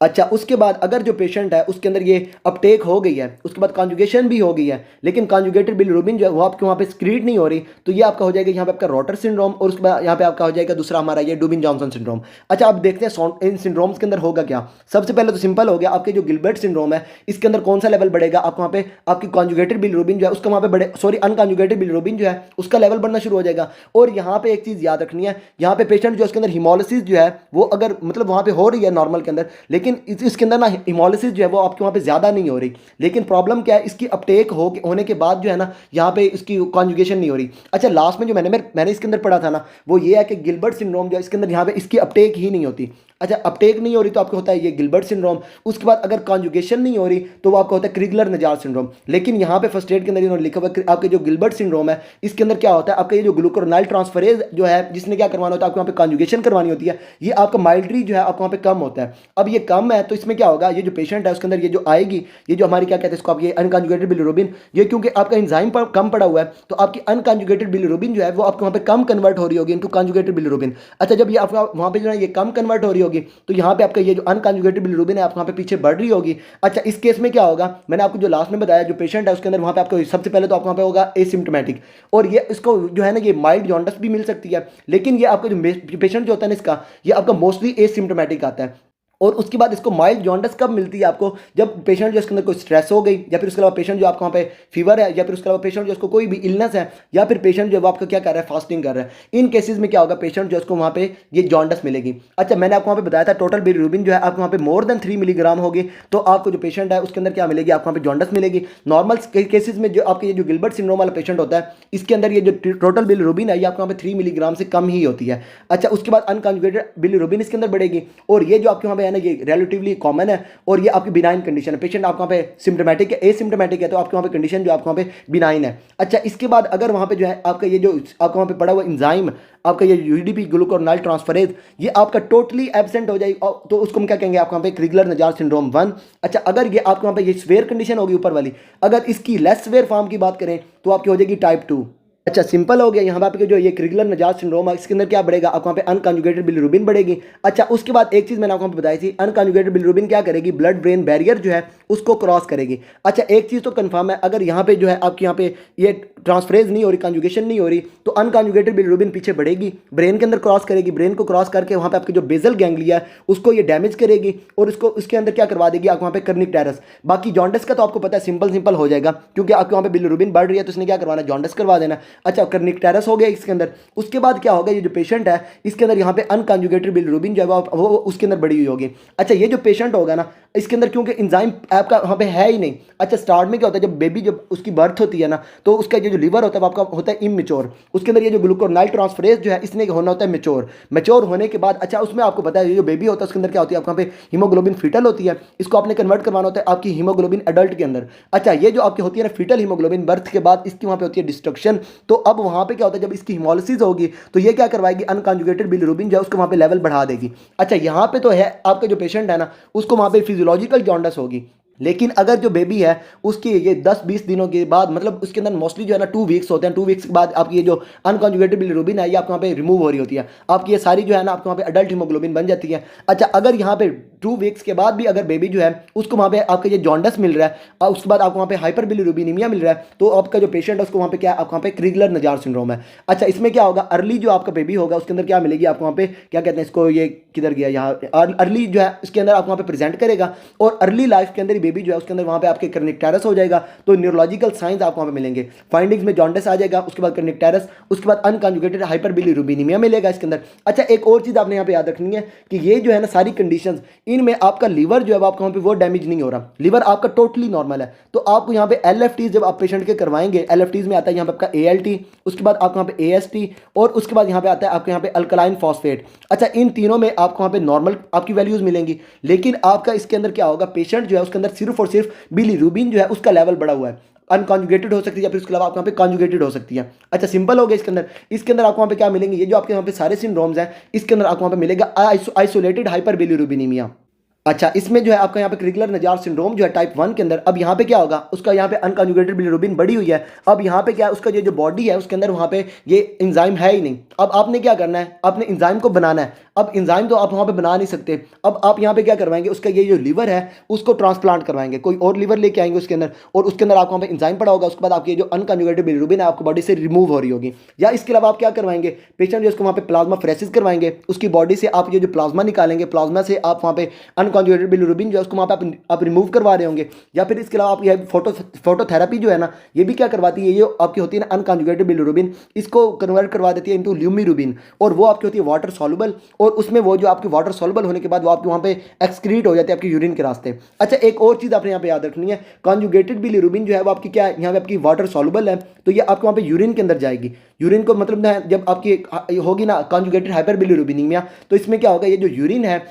अच्छा उसके बाद अगर जो पेशेंट है उसके अंदर ये अपटेक हो गई है, उसके बाद कॉन्जुगेशन भी हो गई है, लेकिन कॉन्जुगेटेड बिलिरुबिन जो है वो आपके वहाँ पे स्क्रीट नहीं हो रही तो ये आपका हो जाएगा यहाँ पे आपका रोटर सिंड्रोम, और उसके बाद यहाँ पे आपका हो जाएगा दूसरा हमारा ये डुबिन जॉनसन सिंड्रोम। अच्छा अब देखते हैं इन सिंड्रोम्स के अंदर होगा क्या। सबसे पहले तो सिंपल हो गया, आपके जो गिलबर्ट सिंड्रोम है इसके अंदर कौन सा लेवल बढ़ेगा, आपको वहाँ पे आपकी कॉन्जुगेटेड बिलिरुबिन जो है उसका वहाँ पे बढ़े, सॉरी अनकॉन्जुगेटेड बिलिरुबिन जो है उसका लेवल बढ़ना शुरू हो जाएगा। और यहाँ पे एक चीज़ याद रखनी है, यहाँ पे पेशेंट जो उसके अंदर हिमोलिसिस जो है वो अगर मतलब वहाँ पे हो रही है नॉर्मल के अंदर, लेकिन इसके अंदर ना हिमोलिसिस जो है वो आपके वहाँ पे ज़्यादा नहीं हो रही, लेकिन प्रॉब्लम क्या है, इसकी अपटेक होने के बाद जो है ना यहाँ पे इसकी कॉन्जुगेशन नहीं हो रही। अच्छा लास्ट में जो मैंने इसके अंदर पढ़ा था ना वो ये है कि गिलबर्ट सिंड्रोम जो है इसके अंदर यहाँ पे इसकी अपटेक ही नहीं होती। अच्छा अपटेक नहीं हो रही तो आपको होता है ये गिलबर्ट सिंड्रोम। उसके बाद अगर कॉन्जुगेशन नहीं हो रही तो वो आपका होता है क्रिगलर नजार सिंड्रोम। लेकिन यहाँ पे फर्स्ट एड के अंदर इन्होंने लिखा हुआ है आपके जो गिलबर्ट सिंड्रोम है इसके अंदर क्या होता है, आपका ये जो ग्लूकोनाइल ट्रांसफरेज जो है जिसने क्या करवाना होता है आपको वहाँ पे कॉन्जुगेशन करवानी होती है, ये आपका माइल्डली जो है आपको वहाँ पे कम होता है। अब ये कम है तो इसमें क्या होगा, ये जो पेशेंट है उसके अंदर ये जो आएगी, ये जो हमारी क्या कहते हैं इसको आप ये अनकॉन्जुगेटेड बिलिरुबिन, ये क्योंकि आपका एंजाइम पर कम पड़ा हुआ है तो आपकी अनकॉन्जुगेटेड बिलिरुबिन जो है वो आपके वहाँ पे कम कन्वर्ट हो रही होगी इनटू कॉन्जुगेटेड बिलिरुबिन। अच्छा जब ये आपका वहाँ पे जो है ये कम कन्वर्ट हो रही होगी तो यहाँ पे आपका ये जो अनकॉन्जुगेटेड बिलिरुबिन है आप वहाँ पे पीछे बढ़ रही होगी। अच्छा इस केस में क्या होगा, मैंने आपको जो लास्ट में बताया जो पेशेंट है उसके अंदर वहाँ पे आपको सबसे पहले तो आपको वहाँ पे होगा एसिम्प्टोमेटिक, और ये इसको जो है ना ये माइल्ड जॉन्डिस भी मिल सकती है, लेकिन ये आपका जो पेशेंट जो होता है ना इसका ये आपका मोस्टली एसिम्प्टोमेटिक आता है। और उसके बाद इसको माइल्ड जॉन्डिस कब मिलती है आपको, जब पेशेंट जो इसके अंदर कोई स्ट्रेस हो गई, या फिर उसके अलावा पेशेंट जो आपको वहाँ पे फीवर है, या फिर उसके अलावा पेशेंट जो उसको कोई भी इलनेस है, या फिर पेशेंट जो आपका क्या कर रहा है फास्टिंग कर रहा है, इन केसेस में क्या होगा पेशेंट जो उसको वहाँ पे ये जॉन्डिस मिलेगी। अच्छा मैंने आपको वहाँ पे बताया था टोटल बिलिरुबिन जो है आपको वहाँ पे मोर देन 3 मिलीग्राम होगी तो आपको जो पेशेंट है उसके अंदर क्या मिलेगी, आपको वहाँ पे जॉन्डिस मिलेगी। नॉर्मल केसेज में जो आपके ये जो गिलबर्ट सिंड्रोम वाला पेशेंट होता है इसके अंदर ये जो टोटल बिलिरुबिन है ये आपको वहाँ पे 3 मिलीग्राम से कम ही होती है। अच्छा उसके बाद अनकॉन्जुगेटेड बिलिरुबिन इसके अंदर बढ़ेगी, और ये जो आपके वहाँ पे है ना ये रिलेटिवली कॉमन है, और ये आपकी बिनाइन कंडीशन है, पेशेंट आपको वहाँ पे सिम्टोमेटिक है एसिम्टोमेटिक है तो आपके वहाँ पे कंडीशन जो आपको वहाँ पे बिनाइन है। अच्छा इसके बाद अगर वहाँ पे जो है आपका ये जो आपको वहाँ पे पड़ा हुआ एंजाइम आपका ये यूडीपी ग्लूकोनाइल ट्रांसफरेज ये आपका टोटली एब्सेंट हो जाएगी तो उसको हम क्या कहेंगे आपको वहाँ पे क्रिगलर नजार सिंड्रोम 1। अच्छा अगर ये आपके वहाँ पे ये स्वेयर कंडीशन होगी ऊपर वाली, अगर इसकी लेस स्वेयर फॉर्म की बात करें तो आपकी हो जाएगी टाइप 2। अच्छा सिंपल हो गया, यहाँ पे आपके जो ये क्रिगलर नजार सिंड्रोम है इसके अंदर क्या बढ़ेगा, आपको वहाँ पे अनकॉन्जुगेटेड बिलिरुबिन बढ़ेगी। अच्छा उसके बाद एक चीज़ मैंने आपको बताई थी, अनकॉन्जुगेटेड बिलिरुबिन क्या करेगी, ब्लड ब्रेन बैरियर जो है उसको क्रॉस करेगी। अच्छा एक चीज़ तो कंफर्म है, अगर यहाँ पे जो है आपके यहाँ पे ये ट्रांसफरेज नहीं हो रही, कॉन्जुगेशन नहीं हो रही तो अनकॉन्जुगेटेड बिलिरुबिन पीछे बढ़ेगी, ब्रेन के अंदर क्रॉस करेगी, ब्रेन को क्रॉस करके वहाँ पे आपके जो बेजल गैंग्लिया है उसको ये डैमेज करेगी और उसको उसके अंदर क्या करवा देगी आपको वहाँ पे कर्निक टेरस। बाकी जॉन्डिस का तो आपको पता है सिंपल हो जाएगा, क्योंकि आपके वहाँ पे बिलिरुबिन बढ़ रही है तो इसने क्या करवाना, जॉन्डिस करवा देना। अच्छा कर्निक टेरस हो गया इसके अंदर। उसके बाद क्या होगा, ये जो पेशेंट है इसके अंदर यहाँ पे अनकॉन्जुगेटेड बिलिरुबिन जो है वो उसके अंदर बढ़ी हुई होगी। अच्छा ये जो पेशेंट होगा ना इसके अंदर क्योंकि एंजाइम आपका वहाँ पे है ही नहीं। अच्छा स्टार्ट में क्या होता है, जब बेबी जब उसकी बर्थ होती है ना तो उसका जो लिवर होता है वो आपका होता है इमेच्योर, उसके अंदर ये जो ग्लूकोनाइल ट्रांसफरेज जो है इसने होना होता है मेच्योर होने के बाद। अच्छा उसमें आपको पता है ये जो बेबी होता है उसके अंदर क्या होती है आपको वहाँ पे हीमोग्लोबिन फीटल होती है, इसको आपने कन्वर्ट करवाना होता है आपकी हीमोग्लोबिन एडल्ट के अंदर। अच्छा ये जो आपकी होती है ना फीटल हीमोग्लोबिन बर्थ के बाद इसकी वहाँ पे होती है डिस्ट्रक्शन, तो अब वहाँ पे क्या होता है जब इसकी हिमोलिसिस होगी तो ये क्या करवाएगी, अनकॉन्जुगेटेड बिलिरुबिन जो है उसको वहाँ पे लेवल बढ़ा देगी। अच्छा यहाँ पे तो है आपका जो पेशेंट है ना उसको वहाँ पे फिजियोलॉजिकल जॉन्डिस होगी, लेकिन अगर जो बेबी है उसकी ये 10-20 दिनों के बाद मतलब उसके अंदर मोस्टली जो है ना 2 वीक्स होते हैं, 2 वीक्स के बाद आपकी ये जो अनकॉन्जुगेटेड बिलिरुबिन है ये आपको वहाँ पे रिमूव हो रही होती है, आपकी ये सारी जो है ना आपको वहाँ पे अडल्ट हीमोग्लोबिन बन जाती है। अच्छा अगर यहाँ पे 2 वीक्स के बाद भी अगर बेबी जो है उसको वहाँ पे आपका ये जॉन्डिस मिल रहा है और उसके बाद आपको वहाँ पे हाइपर बिलिरुबिनीमिया मिल रहा है तो आपका जो पेशेंट है उसको वहाँ पे क्या आपको वहाँ पे क्रिगलर नजार सिंड्रोम है। अच्छा इसमें क्या होगा, अर्ली जो आपका बेबी होगा उसके अंदर क्या मिलेगी आपको वहाँ पे क्या कहते हैं इसको, ये किधर गया यहाँ, अर्ली जो है इसके अंदर आपको वहाँ पे प्रेजेंट करेगा और अर्ली लाइफ के अंदर ही बेबी जो है उसके अंदर वहाँ पे आपके कर्निकटेरस हो जाएगा तो न्यूरोलॉजिकल साइंस आपको वहाँ पे मिलेंगे, फाइंडिंग्स में जॉन्डिस आ जाएगा, उसके बाद कर्निकटेरस, उसके बाद अनकॉन्जुगेटेड हाइपर बिलिरुबिनीमिया मिलेगा इसके अंदर। अच्छा एक और चीज़ आपने यहाँ पे याद रखनी है कि ये जो है ना सारी कंडीशंस इनमें आपका लीवर जो है आपका वहाँ पे वो डैमेज नहीं हो रहा, लीवर आपका टोटली नॉर्मल है। तो आपको यहाँ पे LFT जब आप पेशेंट के करवाएंगे, LFTs में आता है यहाँ पे आपका ALT, उसके बाद आपको यहाँ पे AST, और उसके बाद यहाँ पे आता है आपके यहाँ पे अल्कलाइन फॉस्फेट। अच्छा, इन तीनों में आपको यहाँ पे नॉर्मल आपकी वैल्यूज मिलेंगी, लेकिन आपका इसके अंदर क्या होगा, पेशेंट जो है उसके अंदर सिर्फ और सिर्फ बिलीरुबिन जो है उसका लेवल बढ़ा हुआ है, अनकॉन्जुगेटेड हो सकती है या फिर उसके अलावा आपको यहाँ पे कॉन्जुगेटेड हो सकती है। अच्छा, सिंपल हो गया। इसके अंदर आपको वहाँ पे क्या मिलेंगे, ये जो आपके यहाँ पे सारे सिंड्रोम्स हैं, इसके अंदर आपको वहाँ पे मिलेगा आइसोलेटेड हाइपर बिलीरुबिनीमिया। अच्छा, इसमें जो है आपका यहाँ पे क्रिगलर नजार सिंड्रोम जो है टाइप 1 के अंदर, अब यहाँ पे क्या होगा, उसका यहाँ पे अनकॉन्जुगेटेड बिलीरुबिन बढ़ी हुई है। अब यहाँ पे क्या है, उसका जो बॉडी है उसके अंदर वहाँ पे ये इंजाइम है ही नहीं। अब आपने क्या करना है, आपने इंजाइम को बनाना है। अब इंजाइम तो आप वहाँ पे बना नहीं सकते। अब आप यहाँ पे क्या करवाएंगे, उसका ये जो लीवर है उसको ट्रांसप्लांट करवाएंगे, कोई और लीवर लेके आएंगे उसके अंदर, और उसके अंदर आपको वहाँ पे इंजाइम पड़ा होगा। उसके बाद आपकी जो अनकॉन्जुगेटेड बिलीरुबिन है आपको बॉडी से रिमूव हो रही होगी। या इसके अलावा आप क्या करवाएंगे, पेशेंट जो उसको वहाँ पे प्लाज्मा फ्रेसिस करवाएंगे, उसकी बॉडी से आप ये जो प्लाज्मा निकालेंगे, प्लाज्मा से आप वहाँ पे अनकॉन्जुगेटेड बिलीरुबिन जो है उसको वहाँ पे आप रिमूव करवा रहे होंगे। या फिर इसके अलावा आप ये फोटोथेरेपी जो है ना, ये भी क्या करवाती है, ये आपकी होती है ना अनकॉन्जुगेटेड बिलीरुबिन, इसको कन्वर्ट करवा देती है इनटू ल्यूमिरुबिन, और वो आपकी होती है वाटर सॉल्युबल, और उसमें वो जो आपकी वाटर सॉल्युबल होने के बाद वो आपके वहाँ पे एक्सक्रीट हो जाती है आपकी यूरिन के रास्ते। अच्छा, एक और चीज़ आपने यहाँ पे याद रखनी है, कॉन्जुगेटेड बिलीरुबिन जो है वो आपकी क्या है, यहाँ पे आपकी वाटर सॉल्युबल है, तो ये आपके वहाँ पे यूरिन के अंदर जाएगी। यूरिन को मतलब ना, जब आपकी होगी ना कॉन्जुगेटेड हाइपर बिलीरुबिनीमिया, तो इसमें क्या होगा, ये जो यूरिन है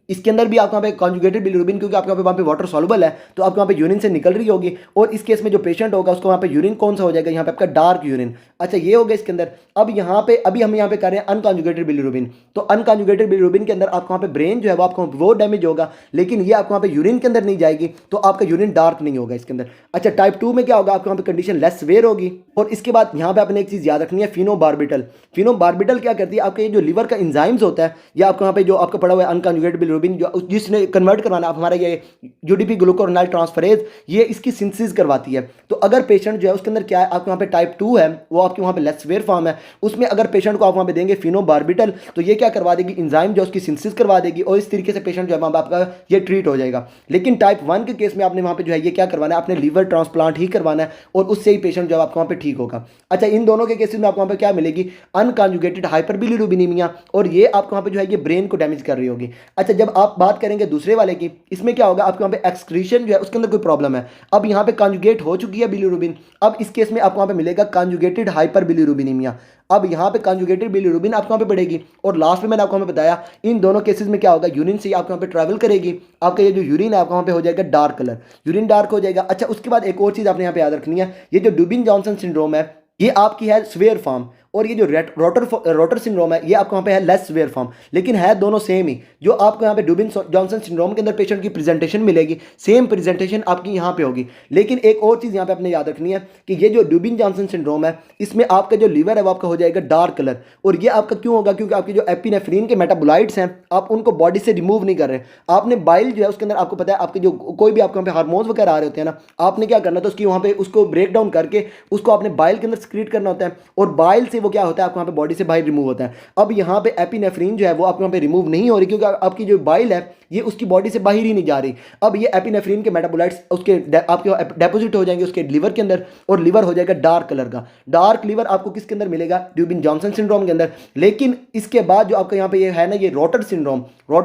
इसके अंदर भी आपको वहाँ पे कॉन्जुगेटेड बिलीरुबिन, क्योंकि आपके वहाँ पे वाटर सॉल्युबल है, तो आपको वहाँ पे यूरिन से निकल रही होगी। और इस केस में जो पेशेंट होगा उसको वहाँ पे यूरिन कौन सा हो जाएगा, यहाँ पे आपका डार्क यूरिन। अच्छा, ये हो गया इसके अंदर। अब यहाँ पे अभी हम यहाँ पे कर रहे हैं अनकॉन्जुगेटेड बिलीरुबिन, तो अनकॉन्जुगेटेड बिलीरुबिन के अंदर आपको वहाँ पे ब्रेन जो है वो आपको वो डैमेज होगा, लेकिन ये आपको वहाँ पे यूरिन के अंदर नहीं जाएगी, तो आपका यूरिन डार्क नहीं होगा इसके अंदर। अच्छा, टाइप 2 में क्या होगा, आपको वहाँ पे कंडीशन लेस सीवियर होगी। और इसके बाद यहाँ पे आपने एक चीज़ याद रखनी है, फिनोबार्बिटल। फिनोबार्बिटल क्या करती है, आपका ये जो लीवर का इंजाइम्स होता है, या आपको यहाँ पे जो आपका पड़ा हुआ है अनकॉन्जुगेटेड बिलीरुबिन, जो जिसने कन्वर्ट करवाना, आप हमारा ये यूडीपी ग्लूकोरोनाइल ट्रांसफरेज, ये इसकी सिंथेसिस करवाती है। तो अगर पेशेंट जो है उसके अंदर क्या है, आपके वहाँ पे टाइप 2 है, वो आपके वहाँ पे लेस सीवियर फॉर्म है, उसमें अगर पेशेंट को आप वहाँ पे देंगे फिनोबार्बिटल, तो ये क्या करवा देगी, इंजाइम जो उसकी सिंथेसिस करवा देगी, और इस तरीके से पेशेंट जो है आपका ये ट्रीट हो जाएगा। लेकिन टाइप 1 के केस में आपने वहाँ पे जो है ये क्या करवाना है, आपने लीवर ट्रांसप्लांट ही करवाना है, और उससे ही पेशेंट जो है आपको वहाँ पे ठीक होगा। अच्छा, इन दोनों के केसेस में आपको वहाँ पे क्या मिलेगी, अनकॉन्जुगेटेड हाइपरबिलीरुबिनीमिया, और ये आपको वहाँ पे जो है ये ब्रेन को डैमेज कर रही होगी। अच्छा, जब आप बात करेंगे दूसरे वाले की, इसमें क्या होगा, आपके वहाँ पे एक्सक्रीशन जो है उसके अंदर कोई प्रॉब्लम है। अब यहाँ पे कॉन्जुगेट हो चुकी है बिलीरुबिन, अब इस केस में आपको वहाँ पे मिलेगा कॉन्जुगेटेड हाइपर बिलीरुबिनीमिया। अब यहाँ पे कॉन्जुगेटेड बिलीरुबिन आपको वहाँ पे बढ़ेगी, और लास्ट में मैंने आपको वहाँ पे बताया इन दोनों केसेस में क्या होगा, यूरिन से आपको वहाँ पे ट्रैवल करेगी, आपका ये जो यूरिन है आपका वहाँ पे हो जाएगा डार्क कलर, यूरिन डार्क हो जाएगा। अच्छा, उसके बाद एक और चीज़ आपने यहाँ पे याद रखनी है, ये जो डुबिन जॉनसन सिंड्रोम है ये आपकी है स्वेयर फॉर्म, और ये जो रोटर सिंड्रोम है ये आपको वहाँ पे है लेस स्वेयर फॉर्म, लेकिन है दोनों सेम ही। जो आपको यहाँ पे डुबिन जॉनसन सिंड्रोम के अंदर पेशेंट की प्रेजेंटेशन मिलेगी, सेम प्रेजेंटेशन आपकी यहाँ पे होगी। लेकिन एक और चीज़ यहाँ पे आपने याद रखनी है कि ये जो डुबिन जॉनसन सिंड्रोम है इसमें आपका जो लीवर है वो आपका हो जाएगा डार्क कलर, और ये आपका क्यों होगा, क्योंकि आपकी जो एपिनेफ्रिन के मेटाबोलाइट्स हैं आप उनको बॉडी से रिमूव नहीं कर रहे। आपने बाइल जो है उसके अंदर आपको पता है आपके जो कोई भी आपके वहाँ पे हार्मोन्स वगैरह आ रहे होते हैं ना, आपने क्या करना था, उसकी वहाँ पे उसको ब्रेक डाउन करके उसको आपने बाइल के अंदर सक्रीट करना होता है, और बाइल से वो क्या होता है आपको वहाँ पे बॉडी से बाहर रिमूव होता है। अब यहाँ पे एपिनेफ्रिन जो है वो आपके वहाँ पे रिमूव नहीं हो रही, क्योंकि आपकी जो बाइल है ये उसकी बॉडी से बाहर ही नहीं जा रही। अब ये एपिनेफ्रिन के मेटाबोलाइट्स उसके आपके डिपॉजिट हो जाएंगे उसके लिवर के अंदर, और लिवर हो जाएगा डार्क कलर का। डार्क लिवर आपको किसके अंदर मिलेगा, ड्यूबिन जॉनसन सिंड्रोम के अंदर। लेकिन इसके बाद जो आपका यहाँ पे ये है ना, ये रोटर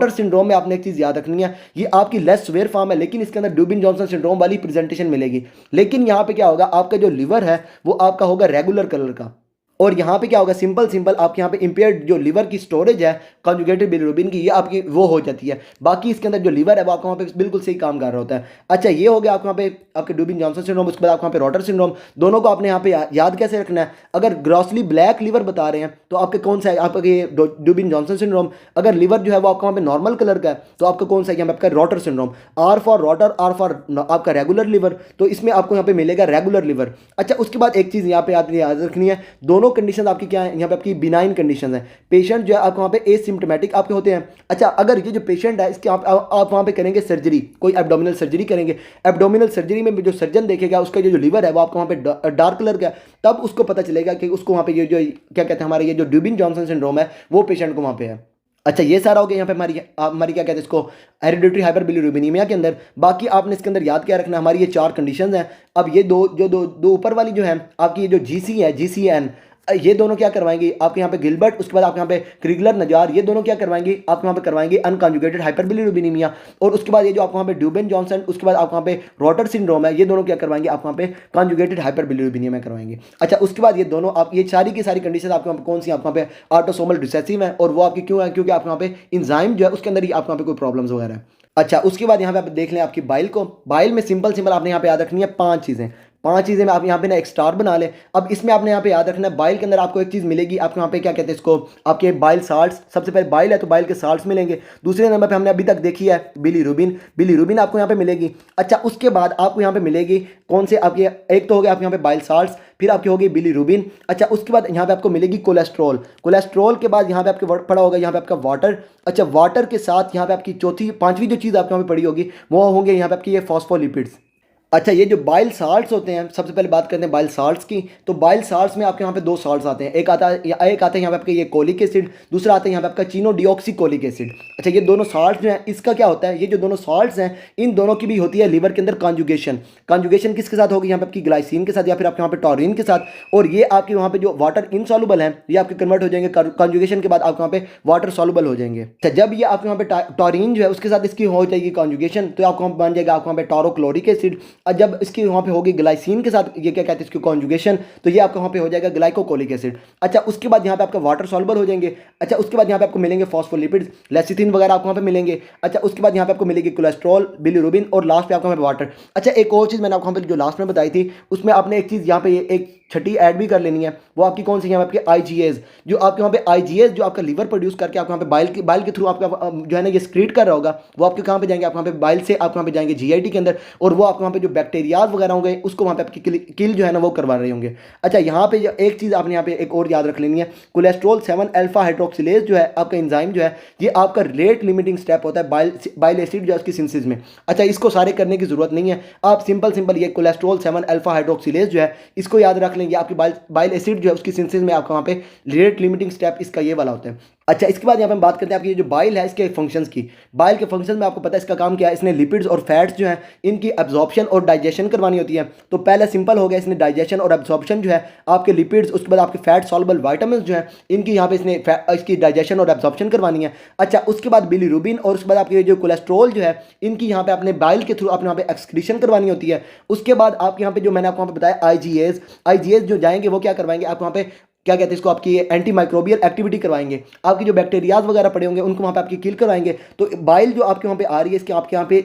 सिंड्रोम में आपने एक चीज़ याद रखनी है, ये आपकी लेस स्वेयर फॉर्म है, लेकिन इसके अंदर ड्यूबिन जॉनसन सिंड्रोम वाली प्रेजेंटेशन मिलेगी। लेकिन यहाँ पे क्या होगा, आपका जो लिवर है वो आपका होगा रेगुलर कलर का, और यहाँ पे क्या होगा, सिंपल आपके यहाँ पे इंपेयर्ड जो लिवर की स्टोरेज है कॉन्जुगेटेड बिलीरुबिन की, ये आपकी वो हो जाती है। बाकी इसके अंदर जो लिवर है वो आपको वहाँ पे बिल्कुल सही काम कर रहा होता है। अच्छा, ये हो गया आपको वहाँ पे आपके डुबिन जॉनसन सिंड्रोम, उसके बाद आपको वहाँ पे रोटर सिंड्रोम। दोनों को आपने यहाँ पे याद कैसे रखना है, अगर ग्रॉसली ब्लैक लिवर बता रहे हैं तो आपके कौन सा है, आपके डुबिन जॉनसन सिंड्रोम। अगर लिवर जो है वो आपका वहाँ पे नॉर्मल कलर का है तो आपका कौन सा है, यहाँ पे आपका Rotor syndrome. R for Rotor, R for आपका रेगुलर लिवर, तो इसमें आपको यहाँ पे मिलेगा रेगुलर लिवर। अच्छा, उसके बाद एक चीज़ यहाँ पे आपने याद रखनी है, दोनों कंडीशन आपकी क्या है, यहाँ पे आपकी बिनाइन कंडीशन है। पेशेंट जो है आपको वहाँ पे एसिम्प्टोमेटिक आपके होते हैं। अच्छा, अगर ये जो पेशेंट है इसके आप वहाँ पे करेंगे सर्जरी, कोई एब्डोमिनल सर्जरी करेंगे, एब्डोमिनल सर्जरी में जो सर्जन देखेगा उसका जो लिवर है वो आपको वहाँ पे डार्क कलर का है, तब उसको पता चलेगा कि उसको वहाँ पे ये जो क्या कहते हैं हमारे ये जो ड्यूबिन जॉनसन सिंड्रोम है वो पेशेंट को वहाँ पे है। अच्छा, ये सारा हो गया यहाँ पे हमारी क्या कहते हैं इसको, हेरिडिटरी हाइपरबिलीरुबिनीमिया के अंदर। बाकी आपने इसके अंदर याद क्या रखना, हमारी ये 4 कंडीशंस हैं। अब ये दो ऊपर वाली जो है आपकी ये जो GC है, GCN, ये दोनों क्या करवाएंगे आपके यहाँ पे गिलबर्ट, उसके बाद आपके यहाँ पे क्रिगलर नजार, ये दोनों क्या करवाएंगे आपके यहाँ पे करवाएंगे अनकॉन्जुगेटेड हाइपरबिलिरुबिनीमिया। और उसके बाद ये जो आपको वहाँ पे ड्यूबेन जॉनसन, उसके बाद आपको वहाँ पे रॉटर सिंड्रोम है, ये दोनों क्या करवाएंगे आपको वहाँ पे कॉन्जुगेटेड हाइपरबिलिरुबिनीमिया करवाएंगे। अच्छा, उसके बाद ये दोनों आप ये सारी की सारी कंडीशन आपके वहाँ पे कौन सी आपको वहाँ पे ऑटोसोमल रिसेसिव है, और वो आपकी क्यों है, क्योंकि आपके वहाँ पे इंजाइम जो है उसके अंदर ही आपको वहाँ पे कोई प्रॉब्लम्स वगैरह है। अच्छा, उसके बाद यहाँ पे आप देख लें आपकी बाइल को। बाइल में सिंपल सिंपल आपने यहाँ पे याद रखनी है 5 चीज़ें। 5 चीज़ें में आप यहाँ पे ना एक स्टार बना लें। अब इसमें आपने यहाँ पे याद रखना है बाइल के अंदर आपको एक चीज़ मिलेगी, आपको यहाँ पे क्या कहते हैं इसको, आपके बाइल साल्ट्स। सबसे पहले बाइल है तो बाइल के साल्ट्स मिलेंगे। दूसरे नंबर पे हमने अभी तक देखी है बिलीरुबिन, बिलीरुबिन आपको यहाँ पे मिलेगी। अच्छा, उसके बाद आपको यहाँ पे मिलेगी कौन से आपके, एक तो हो गया आपके यहाँ पे बाइल साल्ट्स, फिर आपकी होगी बिलीरुबिन। अच्छा, उसके बाद यहाँ पे आपको मिलेगी कोलेस्ट्रॉल। कोलेस्ट्रॉल के बाद यहाँ पे आपके पड़ा होगा यहाँ पे आपका वाटर। अच्छा, वाटर के साथ यहाँ पे आपकी चौथी पांचवी जो चीज़ आपके यहाँ पे पड़ी होगी वो होंगे यहाँ पे आपकी ये फॉस्फोलिपिड्स। अच्छा, ये जो बाइल साल्ट्स होते हैं, सबसे पहले बात करते हैं बाइल साल्ट्स की। तो बाइल साल्ट्स में आपके यहाँ पे 2 साल्ट्स आते हैं। एक आता है यहाँ पे आपके ये कोलिक एसिड, दूसरा आता है यहाँ पे आपका चीनो डिऑक्सी कोलिक एसिड। अच्छा, ये दोनों साल्ट्स जो हैं इसका क्या होता है, ये जो दोनों साल्ट्स हैं इन दोनों की भी होती है लिवर के अंदर कॉन्जुगेशन। कॉन्जुगेशन किसके साथ होगी, यहाँ पे आपकी ग्लाइसिन के साथ या फिर आपके यहाँ पे टॉरिन के साथ। और ये आपके वहाँ पे जो वाटर इनसॉल्युबल है ये आपके कन्वर्ट हो जाएंगे कॉन्जुगेशन के बाद आपके वहाँ पे वाटर सॉल्युबल हो जाएंगे। अच्छा, जब ये आपके वहाँ पे टॉरिन जो है उसके साथ इसकी हो जाएगी कॉन्जुगेशन तो आपको वहाँ बन जाएगा आपको वहाँ पे टॉरोक्लोरिक एसिड। और जब इसकी वहाँ पे होगी ग्लाइसिन के साथ ये क्या कहते हैं इसकी कॉन्जुगेशन, तो ये आपका वहाँ पे हो जाएगा ग्लाइकोकोलिक एसिड। अच्छा, उसके बाद यहाँ पे आपका वाटर सॉल्युबल हो जाएंगे। अच्छा, उसके बाद यहाँ पे आपको मिलेंगे फॉस्फोलिपिड्स, लेसिथिन वगैरह आपको वहाँ पे मिलेंगे। अच्छा, उसके बाद यहाँ पे आपको मिलेगी कोलेस्ट्रॉल, बिलिरुबिन, और लास्ट पे आपको वहाँ पे वाटर। अच्छा, एक और चीज़ मैंने आपको वहाँ पे जो लास्ट में बताई थी उसमें आपने एक चीज़ यहाँ पे एक छठी ऐड भी कर लेनी है। वो आपकी कौन सी है, आपके आईजीएस। जो आपके वहाँ पे आईजीएस जो आपका लिवर प्रोड्यूस करके आपको वहाँ पे बाइल के थ्रू आपका जो है ना ये स्क्रीट कर रहा होगा, वो आपके कहाँ पे जाएंगे, आप वहाँ पे बाइल से आप वहाँ पे जाएंगे जीआईटी के अंदर, और वो आपके वहाँ पे जो बैक्टीरियाज वगैरह होंगे उसको वहाँ पे आपकी किल जो है ना वो करवा रहे होंगे। अच्छा, यहाँ पे एक चीज़ आपने यहाँ पे एक और याद रख लेनी है, कोलेस्ट्रॉल 7 अल्फा हाइड्रोक्सिलेज जो है आपका एंजाइम जो है ये आपका रेट लिमिटिंग स्टेप होता है बाइल एसिड जो है उसकी सिंथेसिस में। अच्छा, इसको सारे करने की जरूरत नहीं है, आप सिंपल ये कोलेस्ट्रॉल 7 अल्फा हाइड्रोक्सिलेज जो है इसको याद रख लेंगे। आपकी बाइल एसिड जो है उसकी सिंथेसिस में आपका वहाँ पे रेट लिमिटिंग स्टेप इसका ये वाला होता है। अच्छा, इसके बाद यहाँ पे हम बात करते हैं आपकी ये जो बाइल है इसके फंक्शंस की। बाइल के फंक्शंस में आपको पता है इसका काम क्या है, इसने लिपिड्स और फैट्स जो है इनकी एब्जॉर्प्शन और डाइजेशन करवानी होती है। तो पहले सिंपल हो गया, इसने डाइजेशन और एब्जॉर्प्शन जो है आपके लिपिड्स, उसके बाद आपके फैट सॉल्युबल विटामिन जो है इनकी यहाँ पे इसने इसकी डाइजेशन और एब्जॉर्प्शन करवानी है। अच्छा, उसके बाद बिलीरुबिन और उसके बाद आपके जो कोलेस्ट्रॉल जो है इनकी यहाँ पे अपने बाइल के थ्रू अपने यहाँ पे एक्सक्रीशन करवानी होती है। उसके बाद आपके यहाँ पे जो मैंने आपको वहाँ पे बताया आईजीएस जो जाएंगे वो क्या करवाएंगे आपको वहाँ पे क्या कहते हैं इसको, आपकी एंटी माइक्रोबियल एक्टिविटी करवाएंगे। आपकी जो बैक्टीरियाज वगैरह पड़े होंगे उनको वहाँ पे आपकी किल करवाएंगे। तो बाइल जो आपके वहाँ पे आ रही है इसके आपके यहाँ पे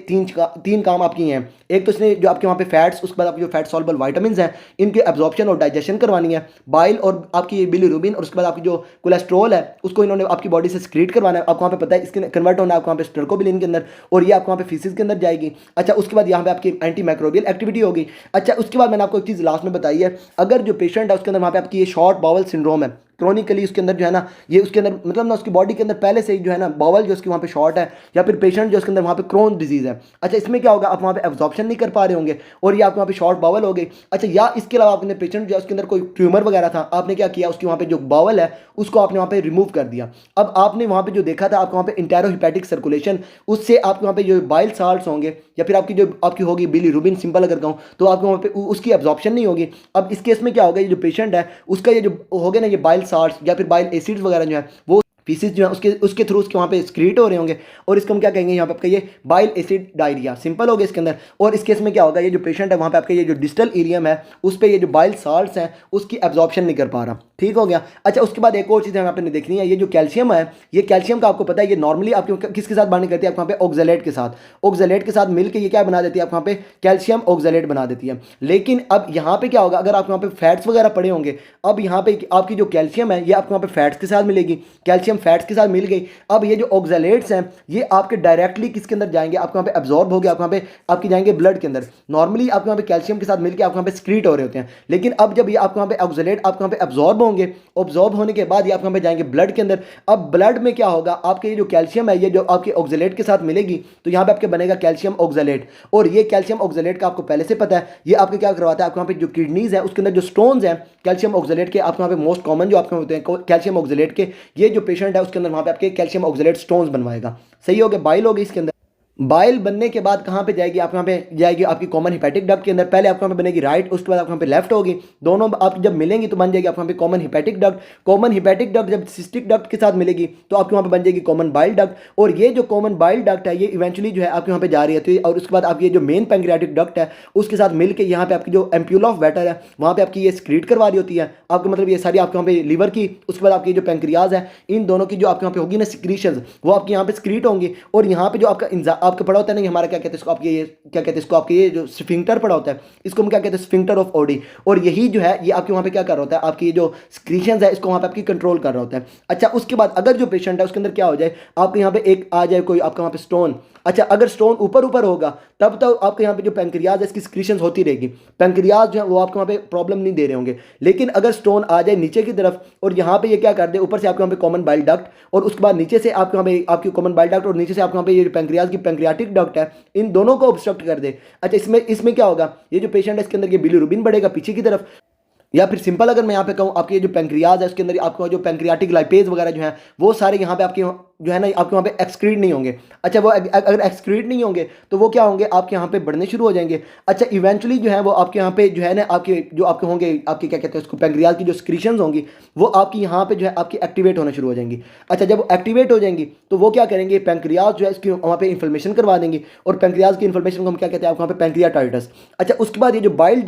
तीन काम आपकी हैं। एक तो इसने जो आपके वहाँ पे फैट्स, उसके बाद आपकी जो फैट सॉल्युबल विटामिन हैं इनके एब्जॉर्प्शन और डाइजेशन करवानी है बाइल, और आपकी बिलीरुबिन और उसके बाद आपकी जो कोलेस्ट्रॉल है उसको इन्होंने आपकी बॉडी से स्क्रीट करवाना है। आपको वहाँ पे पता है इसके कन्वर्ट होना है आपको वहाँ पे स्टर्कोबिलिन के अंदर, और ये आपको वहाँ पे फीसिस के अंदर जाएगी। अच्छा, उसके बाद यहाँ पे आपकी एंटी माइक्रोबियल एक्टिविटी होगी। अच्छा, उसके बाद मैंने आपको एक चीज़ लास्ट में बताई है, अगर जो पेशेंट है उसके अंदर वहाँ पे आपकी ये शॉर्ट बाउल सिंड्रोम है, क्रॉनिकली उसके अंदर जो है ना ये उसके अंदर मतलब ना उसकी बॉडी के अंदर पहले से ही जो है ना बावल जो उसकी वहाँ पे शॉर्ट है, या फिर पेशेंट जो उसके अंदर वहाँ पे क्रोन डिजीज़ है। अच्छा, इसमें क्या होगा, आप वहाँ पे एब्जॉर्प्शन नहीं कर पा रहे होंगे और ये आपके वहाँ पे शॉर्ट बावल हो गई। अच्छा, या इसके अलावा आपने पेशेंट जो है उसके अंदर कोई ट्यूमर वगैरह था, आपने क्या किया उसकी वहाँ पे जो बावल है उसको आपने वहाँ पे रिमूव कर दिया। अब आपने वहाँ पे जो देखा था आपको वहाँ पे इंटेरोहिपैटिक सर्कुलेशन, उससे आपके वहाँ पे जो बाइल साल्ट्स होंगे या फिर आपकी जो आपकी होगी बिलीरुबिन सिंपल अगर कहूँ तो आपके वहाँ पे उसकी एब्जॉर्प्शन नहीं होगी। अब इस केस में क्या होगा, ये जो पेशेंट है उसका ये जो हो गया ना ये बाइल साल्ट्स या फिर बाइल एसिड्स वगैरह जो है वो फीसिस जो है उसके थ्रू उसके वहाँ पे स्क्रीट हो रहे होंगे, और इसको हम क्या कहेंगे यहाँ पे आपका ये बाइल एसिड डायरिया सिंपल हो गया इसके अंदर। और इस केस में क्या होगा, ये जो पेशेंट है वहाँ पे आपका ये जो डिस्टल इलियम है उस पर ये जो बाइल साल्ट्स हैं उसकी एब्जॉर्प्शन नहीं कर पा रहा। ठीक हो गया। अच्छा, उसके बाद एक और चीज़ हमें आपने देखनी है, ये जो कैल्शियम है, ये कैल्शियम का आपको पता है ये नॉर्मली आपके किसके साथ बाइंडिंग करती है, आपको वहाँ पे ऑक्जेलेट के साथ। ऑक्जेलेट के साथ मिलकर ये क्या बना देती है, आपको वहाँ पे कैल्शियम ऑक्जेलेट बना देती है। लेकिन अब यहाँ पे क्या होगा, अगर आप वहाँ पे फैट्स वगैरह पड़े होंगे, अब यहाँ पे आपकी जो कैल्शियम है ये आपको वहाँ पे फैट्स के साथ मिलेगी, कैल्शियम फैट्स के साथ मिल गई। अब ये जो ऑक्जेलेट्स हैं ये आपके डायरेक्टली किसके अंदर जाएंगे, आपको वहाँ पे एब्जॉर्ब हो गया, आपको वहाँ पे आपकी जाएंगे ब्लड के अंदर। नॉर्मली आपके वहाँ पे कैल्शियम के साथ मिलकर आपको वहाँ पे स्क्रीट हो रहे होते हैं, लेकिन अब जब ये आपको वहाँ पे ऑक्जेलेट आपको वहाँ पे एब्जॉर्ब होंगे, ऑब्जॉर्ब होने के बाद ये आपको वहाँ पे जाएंगे ब्लड के अंदर। अब ब्लड में क्या होगा, आपके ये जो कैल्शियम है ये जो आपके ऑक्जेलेट के साथ मिलेगी तो यहाँ पे आपके बनेगा कैल्शियम ऑक्जेलेट। और ये कैल्शियम ऑक्जेलेट का आपको पहले से पता है ये आपके क्या करवाता है, आपको वहाँ पे जो किडनीज है उसके अंदर जो स्टोन्स हैं कैल्शियम ऑक्जेलेट के, आपको वहाँ पे मोस्ट कॉमन जो आपके होते हैं कैल्शियम ऑक्जेलेट के, ये जो पेशेंट है उसके अंदर वहाँ पे आपके कैल्शियम ऑक्जेलेट स्टोन्स बनवाएगा। सही हो गया, बाइल हो गई इसके अंदर। बाइल बनने के बाद कहाँ पे जाएगी, आप यहाँ पे जाएगी आपकी कॉमन हिपैटिक डक्ट के अंदर। पहले आपको यहाँ पे बनेगी राइट, उसके बाद आपको यहाँ पे लेफ्ट होगी। दोनों आप जब मिलेंगी तो बन जाएगी आपको यहाँ पे common hepatic duct. Common hepatic duct जब सिस्टिक डक्ट के साथ मिलेगी तो आपको यहाँ पे बन जाएगी कॉमन बाइल डक्ट। और ये जो कॉमन बाइल डक्ट है ये इवेंचुअली जो है आपके यहाँ पे जा रही है, और उसके बाद आपकी ये जो मेन पैंक्रियाटिक डक्ट है उसके साथ मिलकर यहाँ पे आपकी जो एम्प्यूल ऑफ वाटर है वहाँ पे आपकी ये स्क्रीट करवा रही होती है आपको, मतलब ये सारी आपके यहाँ पे लीवर की, उसके बाद आपकी जो पैंक्रियाज है इन दोनों की जो आपके यहाँ पे होगी ना सिक्रीशंस, वो आपके यहाँ पे स्क्रीट होंगी। और यहाँ पे जो आपका आपका पड़ा होता है ना, हमारा क्या कहते हैं इसको, आपके ये क्या कहते हैं इसको, आपके ये जो स्फिंक्टर पड़ा होता है इसको हम क्या कहते हैं, स्फिंक्टर ऑफ ओडी। और यही जो है ये आपके वहाँ पे क्या कर रहा होता है, आपकी ये जो स्क्रीशंस है इसको वहाँ पे आपकी कंट्रोल कर रहा होता है। अच्छा, उसके बाद अगर जो पेशेंट है उसके अंदर क्या हो जाए, आपके यहाँ पे एक आ जाए कोई आपका वहाँ पे स्टोन। अच्छा, अगर स्टोन ऊपर ऊपर होगा तब तो आपके यहाँ पे जो पैंक्रियाज है इसकी स्क्रीशंस होती रहेगी, पैंक्रियाज जो है वो आपके वहाँ पे प्रॉब्लम नहीं दे रहे होंगे। लेकिन अगर स्टोन आ जाए नीचे की तरफ और यहाँ पे ये क्या कर दे, ऊपर से आपके वहाँ पे कॉमन बाइल डक्ट और उसके बाद नीचे से आपके वहाँ पे आपकी कॉमन बाइल डक्ट और नीचे से आपके वहाँ पे ये पैंक्रियाज की पैंक्रियाटिक डक्ट है, इन दोनों को ऑब्स्ट्रक्ट कर दे। अच्छा, इसमें क्या होगा, ये जो पेशेंट है इसके अंदर ये बिलीरुबिन बढ़ेगा पीछे की तरफ। या फिर सिंपल अगर मैं यहाँ पे कहूँ, आपके ये जो पैंक्रियाज है उसके अंदर आपको जो पैंक्रियाटिक लाइपेज वगैरह जो है वो सारे यहाँ पे आपके जो है ना आपके वहाँ पे एक्सक्रीट नहीं होंगे। अच्छा, वो अगर एक्सक्रीट नहीं होंगे तो वो क्या होंगे, आपके यहाँ पे बढ़ने शुरू हो जाएंगे। अच्छा, इवेंचुअली जो है वो आपके यहाँ पे जो है ना आपके जो आपके होंगे, आपके क्या कहते हैं उसको, पैंक्रियाज की जो स्क्रीशंस होंगी वो आपकी यहाँ पे जो है आपकी एक्टिवेट होना शुरू हो जाएंगी। अच्छा, जब वो एक्टिवेट हो जाएंगी तो वो क्या करेंगे, पैंक्रियाज जो है इसकी वहाँ पे इन्फ्लेमेशन करवा देंगे और पैंक्रियाज की इन्फ्लेमेशन को हम क्या कहते हैं, आपके वहाँ पे पैंक्रियाटाइटिस। अच्छा, उसके बाद ये जो बाइल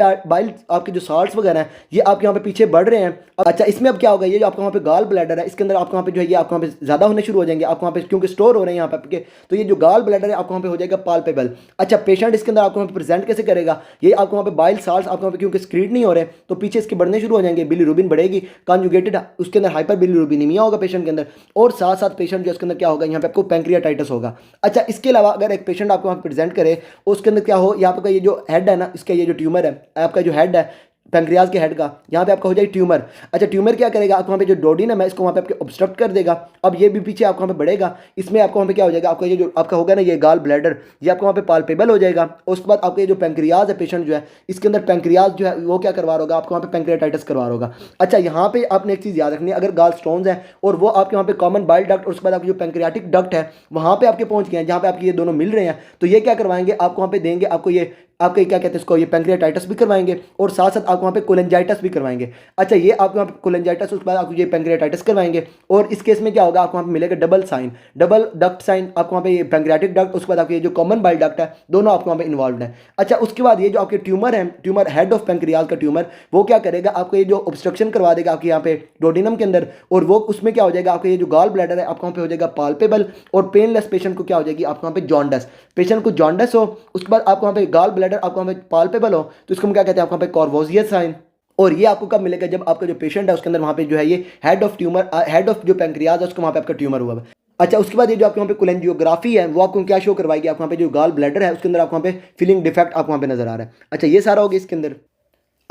आपके जो साल्ट्स वगैरह हैं ये आपके यहाँ पे पीछे बढ़ रहे हैं। अच्छा, इसमें अब क्या होगा, ये जो आपके वहाँ पे गाल ब्लैडर है इसके अंदर आपके वहाँ पे जो है ये आपके वहाँ पे ज़्यादा होने शुरू हो जाएंगे, आपको वहाँ पे क्योंकि स्टोर हो रहे हैं यहाँ पे आपके, तो ये जो गाल ब्लैडर है आपको वहाँ पे हो जाएगा पाल्पेबल। अच्छा, पेशेंट इसके अंदर आपको वहाँ पे प्रेजेंट कैसे करेगा, ये आपको वहाँ पे बाइल साल्ट्स आपको वहाँ पे क्योंकि स्क्रीट नहीं हो रहे तो पीछे इसके बढ़ने शुरू हो जाएंगे, बिलीरुबिन बढ़ेगी, कॉन्जुगेटेड उसके अंदर हाइपर बिलीरुबिनीमिया होगा पेशेंट के अंदर, और साथ साथ पेशेंट जो उसके अंदर क्या होगा, यहाँ पे आपको पैंक्रियाटाइटिस होगा। अच्छा, इसके अलावा अगर एक पेशेंट आपको वहाँ पे प्रेजेंट करे उसके अंदर क्या हो, यहाँ पे ये जो हेड है ना, इसका ये जो ट्यूमर है आपका जो हेड है पैंक्रियाज के हेड का, यहाँ पे आपका हो जाएगा ट्यूमर। अच्छा, ट्यूमर क्या करेगा, आपको वहाँ पे जो डोडिनम है इसको वहाँ पे आपके ऑब्स्ट्रक्ट कर देगा। अब ये भी पीछे आपको वहाँ पे बढ़ेगा, इसमें आपको वहाँ पे क्या हो जाएगा, आपका ये जो आपका होगा ना ये गाल ब्लैडर ये आपको वहाँ पे पाल्पेबल हो जाएगा। उसके बाद आपका ये जो पैंक्रियाज है पेशेंट जो है इसके अंदर पैंक्रियाज जो है वो क्या करवा रहा होगा, आपको वहाँ पे पैंक्रियाटाइटिस करवा रहा होगा। अच्छा, यहाँ पे आपने एक चीज़ याद रखनी है, अगर गाल स्टोन्स है और वो आपके वहाँ पे कॉमन बाइल डक्ट और उसके बाद आपकी जो पैंक्रियाटिक डक्ट है वहाँ पे आपके पहुँच गए हैं, जहाँ पे आपके ये दोनों मिल रहे हैं, तो ये क्या करवाएंगे, आपको वहाँ पे देंगे, आपको ये आपके क्या कहते हैं इसको, ये पैंक्रियाटाइटिस भी करवाएंगे और साथ साथ आपको वहाँ पे कोलेंजाइटिस भी करवाएंगे। अच्छा, ये आपको वहाँ पे कोलेंजाइटिस उसके बाद आपको ये पैंक्रियाटाइटिस करवाएंगे और इस केस में क्या होगा, आपको वहाँ पे मिलेगा double sign, double duct sign, आपको वहाँ पे ये पैंक्रियाटिक डक्ट उसके बाद आपके ये जो कॉमन बाइल डक्ट है दोनों आपको वहाँ पे इन्वॉल्व है। अच्छा, उसके बाद ये जो आपके ट्यूमर है, ट्यूमर हेड ऑफ पैंक्रियाज का ट्यूमर, वो क्या करेगा, आपको ये जो ऑब्स्ट्रक्शन करवा देगा आपके यहाँ पे डोडिनम के अंदर, और वो उसमें क्या हो जाएगा, आपका ये जो गाल ब्लैडर है आपको वहाँ पे हो जाएगा पाल्पेबल, और पेनलेस पेशेंट को क्या हो जाएगी, आपको वहाँ पे जॉन्डस, पेशेंट को जॉन्डस हो, उसके बाद आपको वहाँ पे गाल ब्लैडर आपको वहाँ पे पाल्पेबल हो तो इसको हम क्या कहते हैं, आपको वहाँ पे कॉर्वोजियस साइन। और ये आपको कब मिलेगा, जब आपका जो पेशेंट है उसके अंदर वहाँ पे जो है ये head of tumour, head of जो पैंक्रियाज है उसको वहाँ पे आपका ट्यूमर हुआ है। अच्छा, उसके बाद ये जो आपके वहाँ पे कोलेंजियोग्राफी है वो आपको क्या शो करवाएगी, आपको वहाँ पे जो गाल ब्लैडर है उसके अंदर आपको वहाँ पे फिलिंग डिफेक्ट आपको वहाँ पे नजर आ रहा है। अच्छा, ये सारा होगा इसके अंदर।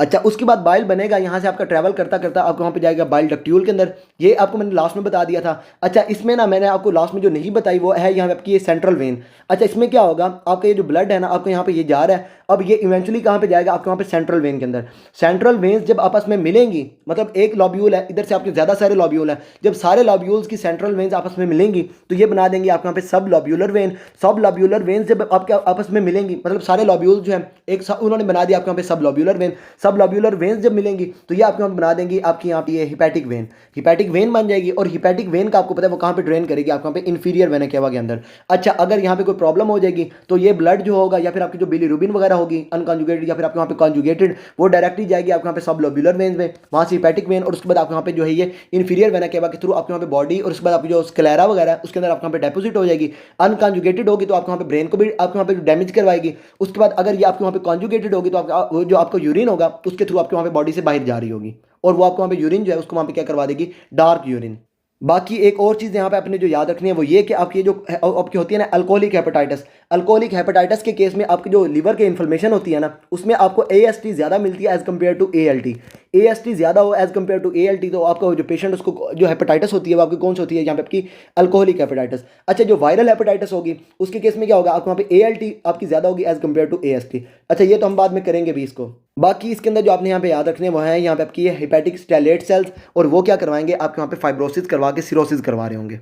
अच्छा, उसके बाद बाइल बनेगा, यहाँ से आपका ट्रैवल करता करता आपको वहाँ पे जाएगा बाइल डक्ट्यूल के अंदर, ये आपको मैंने लास्ट में बता दिया था। अच्छा, इसमें ना मैंने आपको लास्ट में जो नहीं बताई वो है यहाँ पे आपकी ये सेंट्रल वेन। अच्छा, इसमें क्या होगा, आपका ये जो ब्लड है ना आपको यहाँ पे ये जा रहा है, अब ये इवेंचुअली कहाँ पे जाएगा, आपके वहाँ पे सेंट्रल वेन के अंदर। सेंट्रल वेन्स जब आपस में मिलेंगी, मतलब एक लॉब्यूल है, इधर से आपके ज़्यादा सारे लॉब्यूल हैं, जब सारे लॉब्यूल्स की सेंट्रल वेन्स आपस में मिलेंगी तो ये बना देंगे आपके वहाँ पे सब लॉब्यूलर वेन। सब लॉब्यूलर वेन्स जब आपके आपस में मिलेंगी, मतलब सारे लॉब्यूल जो है एक उन्होंने बना दिया आपके वहाँ पे सब लॉब्यूलर वेन। सब लॉब्यूलर वेन्स जब मिलेंगी तो ये आपके वहाँ बना देंगी आपकी यहाँ पे ये हिपैटिक वेन। हिपैटिक वेन बन जाएगी और हिपैटिक वेन का आपको पता है वो कहाँ पे ड्रेन करेगी, आपको वहाँ पे इन्फीरियर वेना केवा के अंदर। अच्छा, अगर यहाँ पे कोई प्रॉब्लम हो जाएगी तो ये ब्लड जो होगा या फिर आपकी जो बिलीरुबिन वगैरह होगी अनकॉन्जुगेटेड या फिर आपके वहाँ पे कॉन्जुगेटेड, वो डायरेक्टली जाएगी आपके वहाँ पे सब लोब्यूलर वेन्स में, वहाँ से हिपैटिक वेन, और उसके बाद आपके वहाँ पे जो है ये इन्फीरियर वेना केवा के थ्रू आपके वहाँ पे बॉडी, और उसके बाद आपकी जो स्क्लेरा वगैरह है उसके अंदर आपके वहाँ पे डेपोजिट हो जाएगी। अनकॉन्जुगेटेड होगी तो आपके वहाँ पे ब्रेन को भी आपके वहाँ पे डैमेज करवाएगी। उसके बाद अगर ये आपके वहाँ पे कॉन्जुगेटेड होगी तो आपका जो आपका यूरिन होगा उसके थ्रू आपके वहाँ पे बॉडी से बाहर जा रही होगी, और वो आपको वहाँ पे यूरिन जो है उसको वहाँ पे क्या करवा देगी, डार्क यूरिन। बाकी एक और चीज़ यहाँ पे आपने जो याद रखनी है वो ये कि आपकी ये जो आपकी होती है ना अल्कोहलिक हेपेटाइटिस, अल्कोहलिक हेपेटाइटिस के केस में आपकी जो लीवर की इन्फ्लेमेशन होती है ना उसमें आपको AST ज़्यादा मिलती है as compare to ALT। AST ज़्यादा हो एज़ कम्पेयर टू ALT तो आपका जो पेशेंट उसको जो हेपेटाइटिस होती है वो आपकी कौन सी होती है, यहाँ पे आपकी अल्कोहलिक हेपेटाइटिस। अच्छा, जो वायरल हेपेटाइटिस होगी उसके केस में क्या होगा, आपको वहाँ पे ALT आपकी ज़्यादा होगी एज़ कम्पेयर टू AST। अच्छा, ये तो हम बाद में करेंगे भी इसको। बाकी इसके अंदर जो आपने यहाँ पे याद रखने वो है यहाँ पे आपकी ये हेपेटिक स्टेलेट सेल्स, और वो क्या करवाएंगे, आपके वहाँ पे फाइब्रोसिस करवा के सिरोसिस करवा रहे होंगे।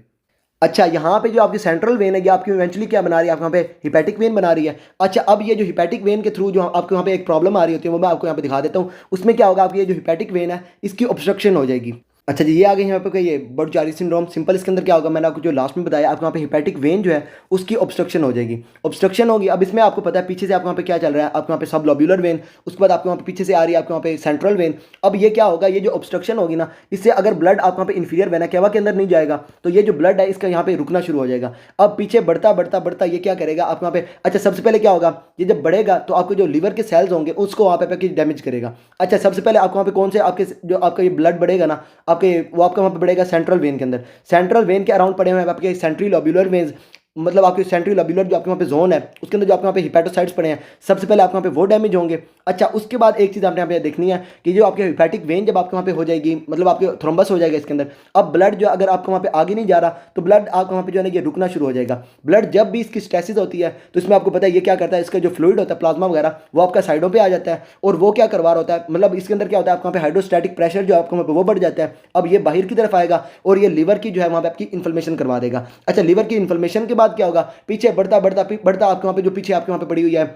अच्छा, यहाँ पे जो आपकी सेंट्रल वेन है ये आपकी इवेंचुअली क्या बना रही है, आपको यहाँ पे हिपैटिक वेन बना रही है। अच्छा, अब ये जो हिपैटिक वेन के थ्रू जो आपको यहाँ पे एक प्रॉब्लम आ रही होती है वो मैं आपको यहाँ पे दिखा देता हूँ। उसमें क्या होगा, आपकी ये जो हिपैटिक वेन है इसकी ऑब्स्ट्रक्शन हो जाएगी। अच्छा जी, ये आ गई यहाँ पे ये बर्ड-चारी सिंड्रोम। सिंपल इसके अंदर क्या होगा, मैंने आपको जो लास्ट में बताया, आपको यहाँ पे हिपैटिक वेन जो है उसकी ऑब्स्ट्रक्शन हो जाएगी। ऑब्स्ट्रक्शन होगी, अब इसमें आपको पता है पीछे से आपको यहाँ पे क्या चल रहा है, आपको यहाँ पे सब लॉब्यूलर वेन, उसके बाद आपको यहाँ पे पीछे से आ रही है आपको यहाँ पे सेंट्रल वेन। अब ये क्या होगा, ये जो ऑब्स्ट्रक्शन होगी ना, इससे अगर ब्लड आपको यहाँ पे इंफीरियर वेना केवा के अंदर नहीं जाएगा तो ये जो ब्लड है इसका यहाँ पे रुकना शुरू हो जाएगा। अब पीछे बढ़ता बढ़ता बढ़ता ये क्या करेगा आपको यहाँ पे, अच्छा सबसे पहले क्या होगा, ये जब बढ़ेगा तो आपको जो लिवर के सेल्स होंगे उसको वहाँ पे डैमेज करेगा। अच्छा, सबसे पहले आपको वहाँ पे कौन से आपके जो आपका ये ब्लड बढ़ेगा ना आपके, वो आपका वहाँ पे बढ़ेगा सेंट्रल वेन के अंदर। सेंट्रल वेन के अराउंड पड़े हुए हैं आपके सेंट्री लॉब्यूलर वेन्स, मतलब आपके सेंट्री लॉब्यूलर जो आपके वहाँ पे जोन है उसके अंदर जो आपके वहाँ पे हिपैटोसाइट्स पड़े हैं, सबसे पहले आपके वहाँ पे वो डैमेज होंगे। अच्छा, उसके बाद एक चीज़ आपने यहाँ पे देखनी है कि जो आपके हिपैटिक वेन जब आपके वहाँ पे हो जाएगी, मतलब आपके थ्रोम्बस हो जाएगा इसके अंदर, अब ब्लड जो अगर आपको वहाँ पे आगे नहीं जा रहा तो ब्लड आपको वहाँ पे जो है ना ये रुकना शुरू हो जाएगा। ब्लड जब भी इसकी स्टेसिस होती है तो इसमें आपको पता है ये क्या करता है, इसका जो फ्लूइड होता है प्लाज्मा वगैरह वो आपका साइडों पर आ जाता है और वो क्या करवा रहा होता है, मतलब इसके अंदर क्या होता है आपको वहाँ पे हाइड्रोस्टैटिक प्रेशर जो आपको वहाँ पे वो बढ़ जाता है। अब ये बाहर की तरफ आएगा और ये लिवर की जो है वहाँ पे आपकी इन्फ्लेमेशन करवा देगा। अच्छा, लिवर की इन्फ्लेमेशन के बाद क्या होगा, पीछे बढ़ता बढ़ता बढ़ता आपके वहाँ पे जो पीछे आपके वहाँ पे पड़ी हुई है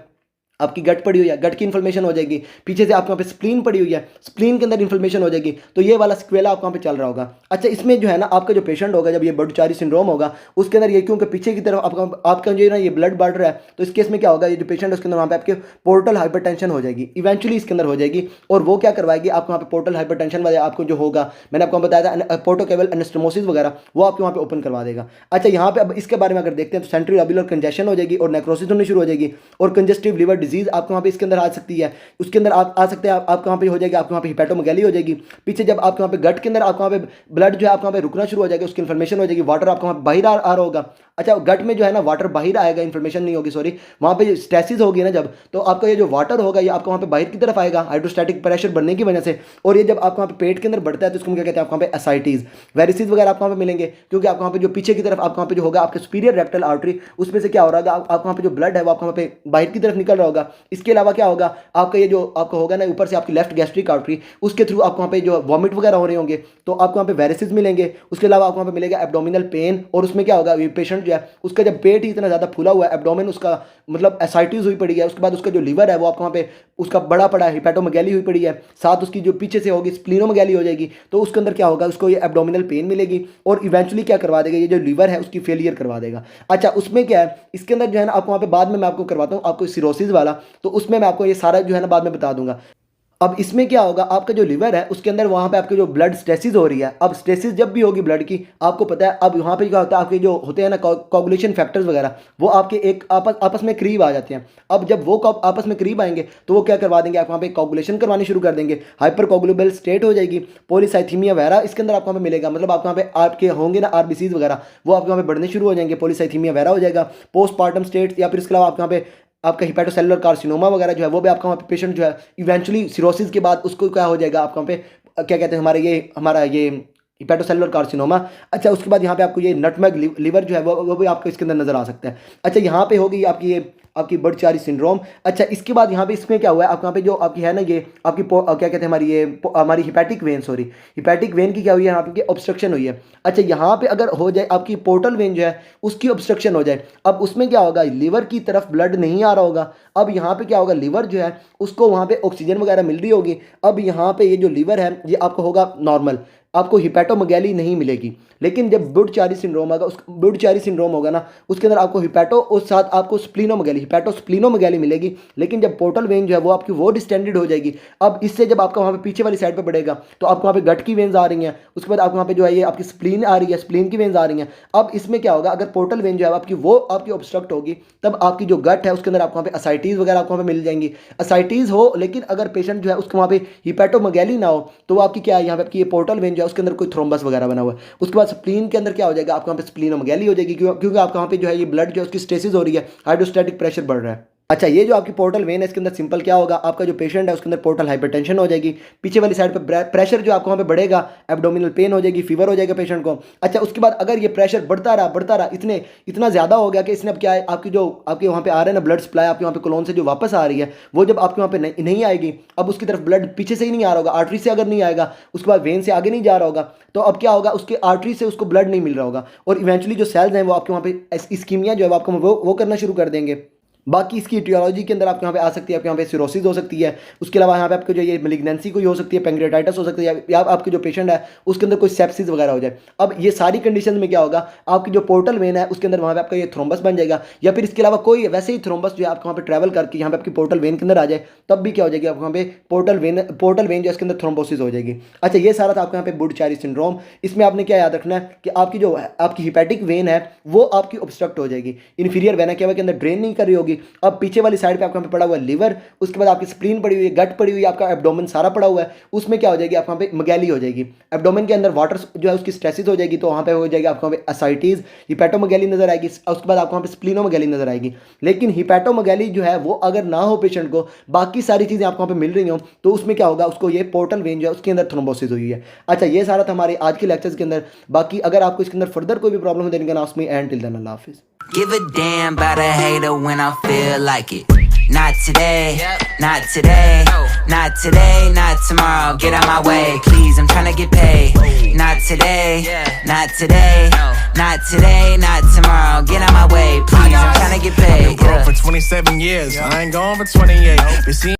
आपकी गट पड़ी हुई है, गट की इन्फ्लेमेशन हो जाएगी। पीछे से आपके वहाँ पे स्प्लीन पड़ी हुई है, स्प्लीन के अंदर इन्फ्लेमेशन हो जाएगी, तो ये वाला स्क्वेला आपको वहाँ पे चल रहा होगा। अच्छा, इसमें जो है ना आपका जो पेशेंट होगा जब ये बर्ड-चारी सिंड्रोम होगा उसके अंदर ये क्योंकि पीछे की तरफ आपका आपका जो है ना ये ब्लड बढ़ रहा है, तो इस केस में क्या होगा, ये जो पेशेंट है उसके अंदर वहाँ पे आपके पोर्टल हाइपरटेंशन हो जाएगी, इवेंचुअली इसके अंदर हो जाएगी। और वो क्या करवाएगी आपको वहाँ पे पोर्टल हाइपरटेंशन वाले आपको जो होगा, मैंने आपको बताया था पोर्टोकेवल एनास्टोमोसिस वगैरह, वो आपके वहाँ पे ओपन करवा देगा। अच्छा, यहाँ पे अब इसके बारे में अगर देखते हैं तो सेंट्रल लॉब्यूलर कंजेशन हो जाएगी और नेक्रोसिस होनी शुरू हो जाएगी और कंजेस्टिव लिवर डिजीज आपको वहाँ पे इसके अंदर आ सकती है। उसके अंदर आप आ सकते हैं, आपको वहाँ पे हो जाएगी, आपको वहाँ पे हिपैटोमेगैली हो जाएगी। पीछे जब आपके वहाँ पे गट के अंदर आपको वहाँ पे ब्लड जो है आपको वहाँ पे रुकना शुरू हो जाएगा, उसकी इन्फॉर्मेशन हो जाएगी, वाटर आपको वहाँ पे बाहर आ रहा होगा। अच्छा, गट में जो है ना वाटर बाहर आएगा, इन्फॉर्मेशन नहीं होगी, सॉरी, वहाँ पे स्टेसिस होगी ना जब, तो आपका ये जो वाटर होगा ये आपको वहाँ पे बाहर की तरफ आएगा हाइड्रोस्टैटिक प्रेशर बढ़ने की वजह से। और ये जब आपको वहाँ पे पेट के अंदर बढ़ता है तो इसको क्या कहते हैं, आपको वहाँ पे एसाइटीज वेरिसीज वगैरह आपको वहाँ पे मिलेंगे, क्योंकि आपको वहाँ पे जो पीछे की तरफ आपको वहाँ पे जो होगा आपके सुपीरियर रेक्टल आर्टरी, उसमें से क्या हो रहा होगा आपको वहाँ पे जो ब्लड है वो आपको वहाँ पे बाहर की तरफ निकल रहा होगा। इसके अलावा क्या होगा, आपका ये जो आपको होगा ना ऊपर से आपकी लेफ्ट गैस्ट्रिक आर्टरी, उसके थ्रू आपको वहाँ पे जो वॉमिट वगैरह हो रहे होंगे तो आपको वहाँ पे वेरिसेस मिलेंगे। उसके अलावा आपको वहाँ पे मिलेगा एब्डोमिनल पेन, और उसमें क्या होगा, ये पेशेंट जो है उसका जब पेट ही इतना ज़्यादा फूला हुआ है, एब्डोमेन उसका मतलब एसाइटिस हुई पड़ी है, उसके बाद उसका जो लिवर है वो आपको वहाँ पे उसका बड़ा पड़ा है, हिपैटोमेगैली हुई पड़ी है, साथ उसकी जो पीछे से होगी स्प्लीनोमेगैली हो जाएगी, तो उसके अंदर क्या होगा, उसको ये एब्डोमिनल पेन मिलेगी और इवेंचुअली क्या करवा देगा, ये जो लिवर है उसकी फेलियर करवा देगा। अच्छा, उसमें क्या है, इसके अंदर जो है ना आपको वहाँ पे बाद में मैं आपको करवाता हूँ आपको सिरोसिस वाला, तो उसमें मैं आपको ये सारा जो है ना बाद में बता दूंगा। अब इसमें क्या होगा, आपका जो लिवर है उसके अंदर वहाँ पे आपके जो ब्लड स्टेसिस हो रही है, अब स्टेसिस जब भी होगी ब्लड की आपको पता है, अब वहाँ पे क्या होता है, आपके जो होते हैं ना कोगुलेशन फैक्टर्स वगैरह, वो आपके एक आपस में करीब आ जाते हैं। अब जब वो आपस में करीब आएंगे तो वो क्या करवा देंगे, आप वहाँ पे कोगुलेशन करवानी शुरू कर देंगे, हाइपर कोगुलेबल स्टेट हो जाएगी, पॉलीसाइथीमिया वगैरह इसके अंदर आपको वहाँ पे मिलेगा, मतलब आपको वहाँ पे आपके होंगे ना आरबीसीज वगैरह, वो आपके वहाँ पे बढ़ने शुरू हो जाएंगे, पॉलीसाइथीमिया वगैरह हो जाएगा, पोस्टमार्टम स्टेट, या फिर इसके अलावा आपके वहाँ पे आपका हिपैटोसेलुलर कार्सिनोमा वगैरह जो है वो भी आपका वहाँ पे पेशेंट जो है इवेंचुअली सिरोसिस के बाद उसको क्या हो जाएगा, आपका वहाँ पे क्या कहते हैं, हमारा ये हिपैटोसेलुलर कार्सिनोमा। अच्छा, उसके बाद यहाँ पे आपको ये नटमेग लिवर जो है वो भी आपको इसके अंदर नजर आ सकता है। अच्छा, यहाँ पे होगी आपकी ये आपकी बर्ड-चारी सिंड्रोम। अच्छा, इसके बाद यहाँ पे इसमें क्या हुआ है, आपको यहाँ पे जो आपकी है ना ये आपकी क्या कहते हैं, हमारी hepatic vein, sorry hepatic vein की क्या हुई है, यहाँ पे ऑब्स्ट्रक्शन हुई है। अच्छा, यहाँ पे अगर हो जाए आपकी पोर्टल वेन जो है उसकी ऑब्स्ट्रक्शन हो जाए, अब उसमें क्या होगा, लिवर की तरफ ब्लड नहीं आ रहा होगा। अब यहाँ पे क्या होगा, लिवर जो है उसको वहाँ पे ऑक्सीजन वगैरह मिल रही होगी। अब यहाँ पे ये जो लिवर है ये आपको होगा नॉर्मल, आपको हिपैटोमेगैली नहीं मिलेगी। लेकिन जब बुर्ड-चारी सिंड्रोम होगा, उस बुर्ड-चारी सिंड्रोम होगा ना उसके अंदर आपको हिपैटो और साथ आपको स्प्लीनोमेगैली, हिपैटो स्प्लीनोमेगैली मिलेगी। लेकिन जब पोर्टल वेन जो है वो आपकी वो डिस्टेंडेड हो जाएगी। अब इससे जब आपका वहाँ पे पीछे वाली साइड पे बढ़ेगा तो आपको वहाँ पे गट की वेन्स आ रही हैं, उसके बाद आपको वहाँ पे जो है ये आपकी स्प्लीन आ रही है, स्प्लीन की वेन्स आ रही हैं। अब इसमें क्या होगा, अगर पोर्टल वेन जो है आपकी वो आपकी ऑब्स्ट्रक्ट होगी तब आपकी जो गट है उसके अंदर आपको वहाँ पे असाइटीज़ वगैरह आपको वहाँ पे मिल जाएंगी। असाइटीज़ हो, लेकिन अगर पेशेंट जो है उसको वहाँ पे हिपैटोमेगैली ना हो तो आपकी क्या है, यहाँ पे आपकी ये पोर्टल वेन जो है उसके अंदर कोई थ्रोम्बस वगैरह बना हुआ है। उसके बाद स्प्लीन के अंदर क्या हो जाएगा, आपको वहाँ पे स्प्लीनोमेगैली हो जाएगी, क्योंकि आपका वहाँ पे जो है ये ब्लड जो है उसकी स्टेसिस हो रही है, हाइड्रोस्टैटिक प्रेशर बढ़ रहा है। अच्छा, ये जो आपकी पोर्टल वेन है इसके अंदर सिंपल क्या होगा, आपका जो पेशेंट है उसके अंदर पोर्टल हाइपरटेंशन हो जाएगी, पीछे वाली साइड पे प्रेशर जो आपको वहाँ पे बढ़ेगा, एब्डोमिनल पेन हो जाएगी, फीवर हो जाएगा पेशेंट को। अच्छा, उसके बाद अगर ये प्रेशर बढ़ता रहा इतना ज़्यादा हो गया कि इसने अब क्या है, आपकी जो आपके वहाँ पे आ रहा है ना ब्लड सप्लाई आपके वहाँ पे कोलोन से जो वापस आ रही है, वो जब आपके वहाँ पे नहीं आएगी, अब उसकी तरफ ब्लड पीछे से ही नहीं आ रहा होगा, आर्टरी से अगर नहीं आएगा, उसके बाद वेन से आगे नहीं जा रहा होगा, तो अब क्या होगा, उसके आर्टरी से उसको ब्लड नहीं मिल रहा होगा, और इवेंचुअली जो सेल्स हैं वो आपके वहाँ पे इस्कीमिया जो है वो आपको वो करना शुरू कर देंगे। बाकी इसकी इटियोलॉजी के अंदर आपके यहाँ पे आ सकती है, आपके यहाँ पे सिरोसिस हो सकती है, उसके अलावा यहाँ पे आपको जो ये मेलिग्नेंसी कोई हो सकती है, पेंक्रियाटाइटिस हो सकती है, या आपके जो पेशेंट है उसके अंदर कोई सेप्सिस वगैरह हो जाए। अब ये सारी कंडीशन में क्या होगा, आपकी जो पोर्टल वेन है उसके अंदर वहाँ पे आपका ये थ्रोम्बस बन जाएगा, या फिर इसके अलावा कोई वैसे ही थ्रोम्बस जो है आपको वहाँ पे ट्रैवल करके यहाँ पे आपकी पोर्टल वेन के अंदर आ जाए, तब भी क्या हो जाएगी, आपको वहाँ पे पोर्टल वेन जो है इसके अंदर थ्रोम्बोसिस हो जाएगी। अच्छा, ये सारा था आपको यहाँ पे बुड-चारी सिंड्रोम। इसमें आपने क्या याद रखना है कि आपकी जो आपकी हिपैटिक वेन है वो आपकी ऑब्स्ट्रक्ट हो जाएगी, इन्फीरियर वेना क्या के अंदर ड्रेन नहीं कर रही होगी। अब पीछे वाली साइड पे आपको यहाँ पे पड़ा हुआ है लिवर, उसके बाद आपकी स्प्लीन पड़ी हुई है, गट पड़ी हुई है, आपका एब्डोमेन सारा पड़ा हुआ है, उसमें क्या हो जाएगी, आपको वहाँ पे मगैली हो जाएगी, एब्डोमेन के अंदर वाटर जो है उसकी स्ट्रेसिस हो जाएगी, तो वहाँ पे हो जाएगी आपको वहाँ पे असाइटीज, हिपैटोमगैली नजर आएगी, उसके बाद आपको वहाँ पे स्प्लीनोमगैली नजर आएगी। लेकिन हिपैटोमगैली जो है वो अगर ना हो पेशेंट को, बाकी सारी चीज़ें आपको वहाँ पे मिल रही हो, तो उसमें क्या होगा, उसको ये पोर्टल वेन जो है उसके अंदर थ्रोम्बोसिस हुई है। अच्छा, ये सारा था हमारे आज के लेक्चर्स के अंदर। बाकी अगर आपको इसके अंदर फर्दर कोई भी प्रॉब्लम हो देने का नाम एंड टिल देन अल्लाह हाफिज़। Give a damn about a hater when I feel like it. Not today, not today, not today, not tomorrow. Get out my way, please, I'm tryna get paid. Not today, not today, not today, not tomorrow. Get out my way, please, I'm tryna get paid. For 27 years, I ain't gone for 28. Been seeing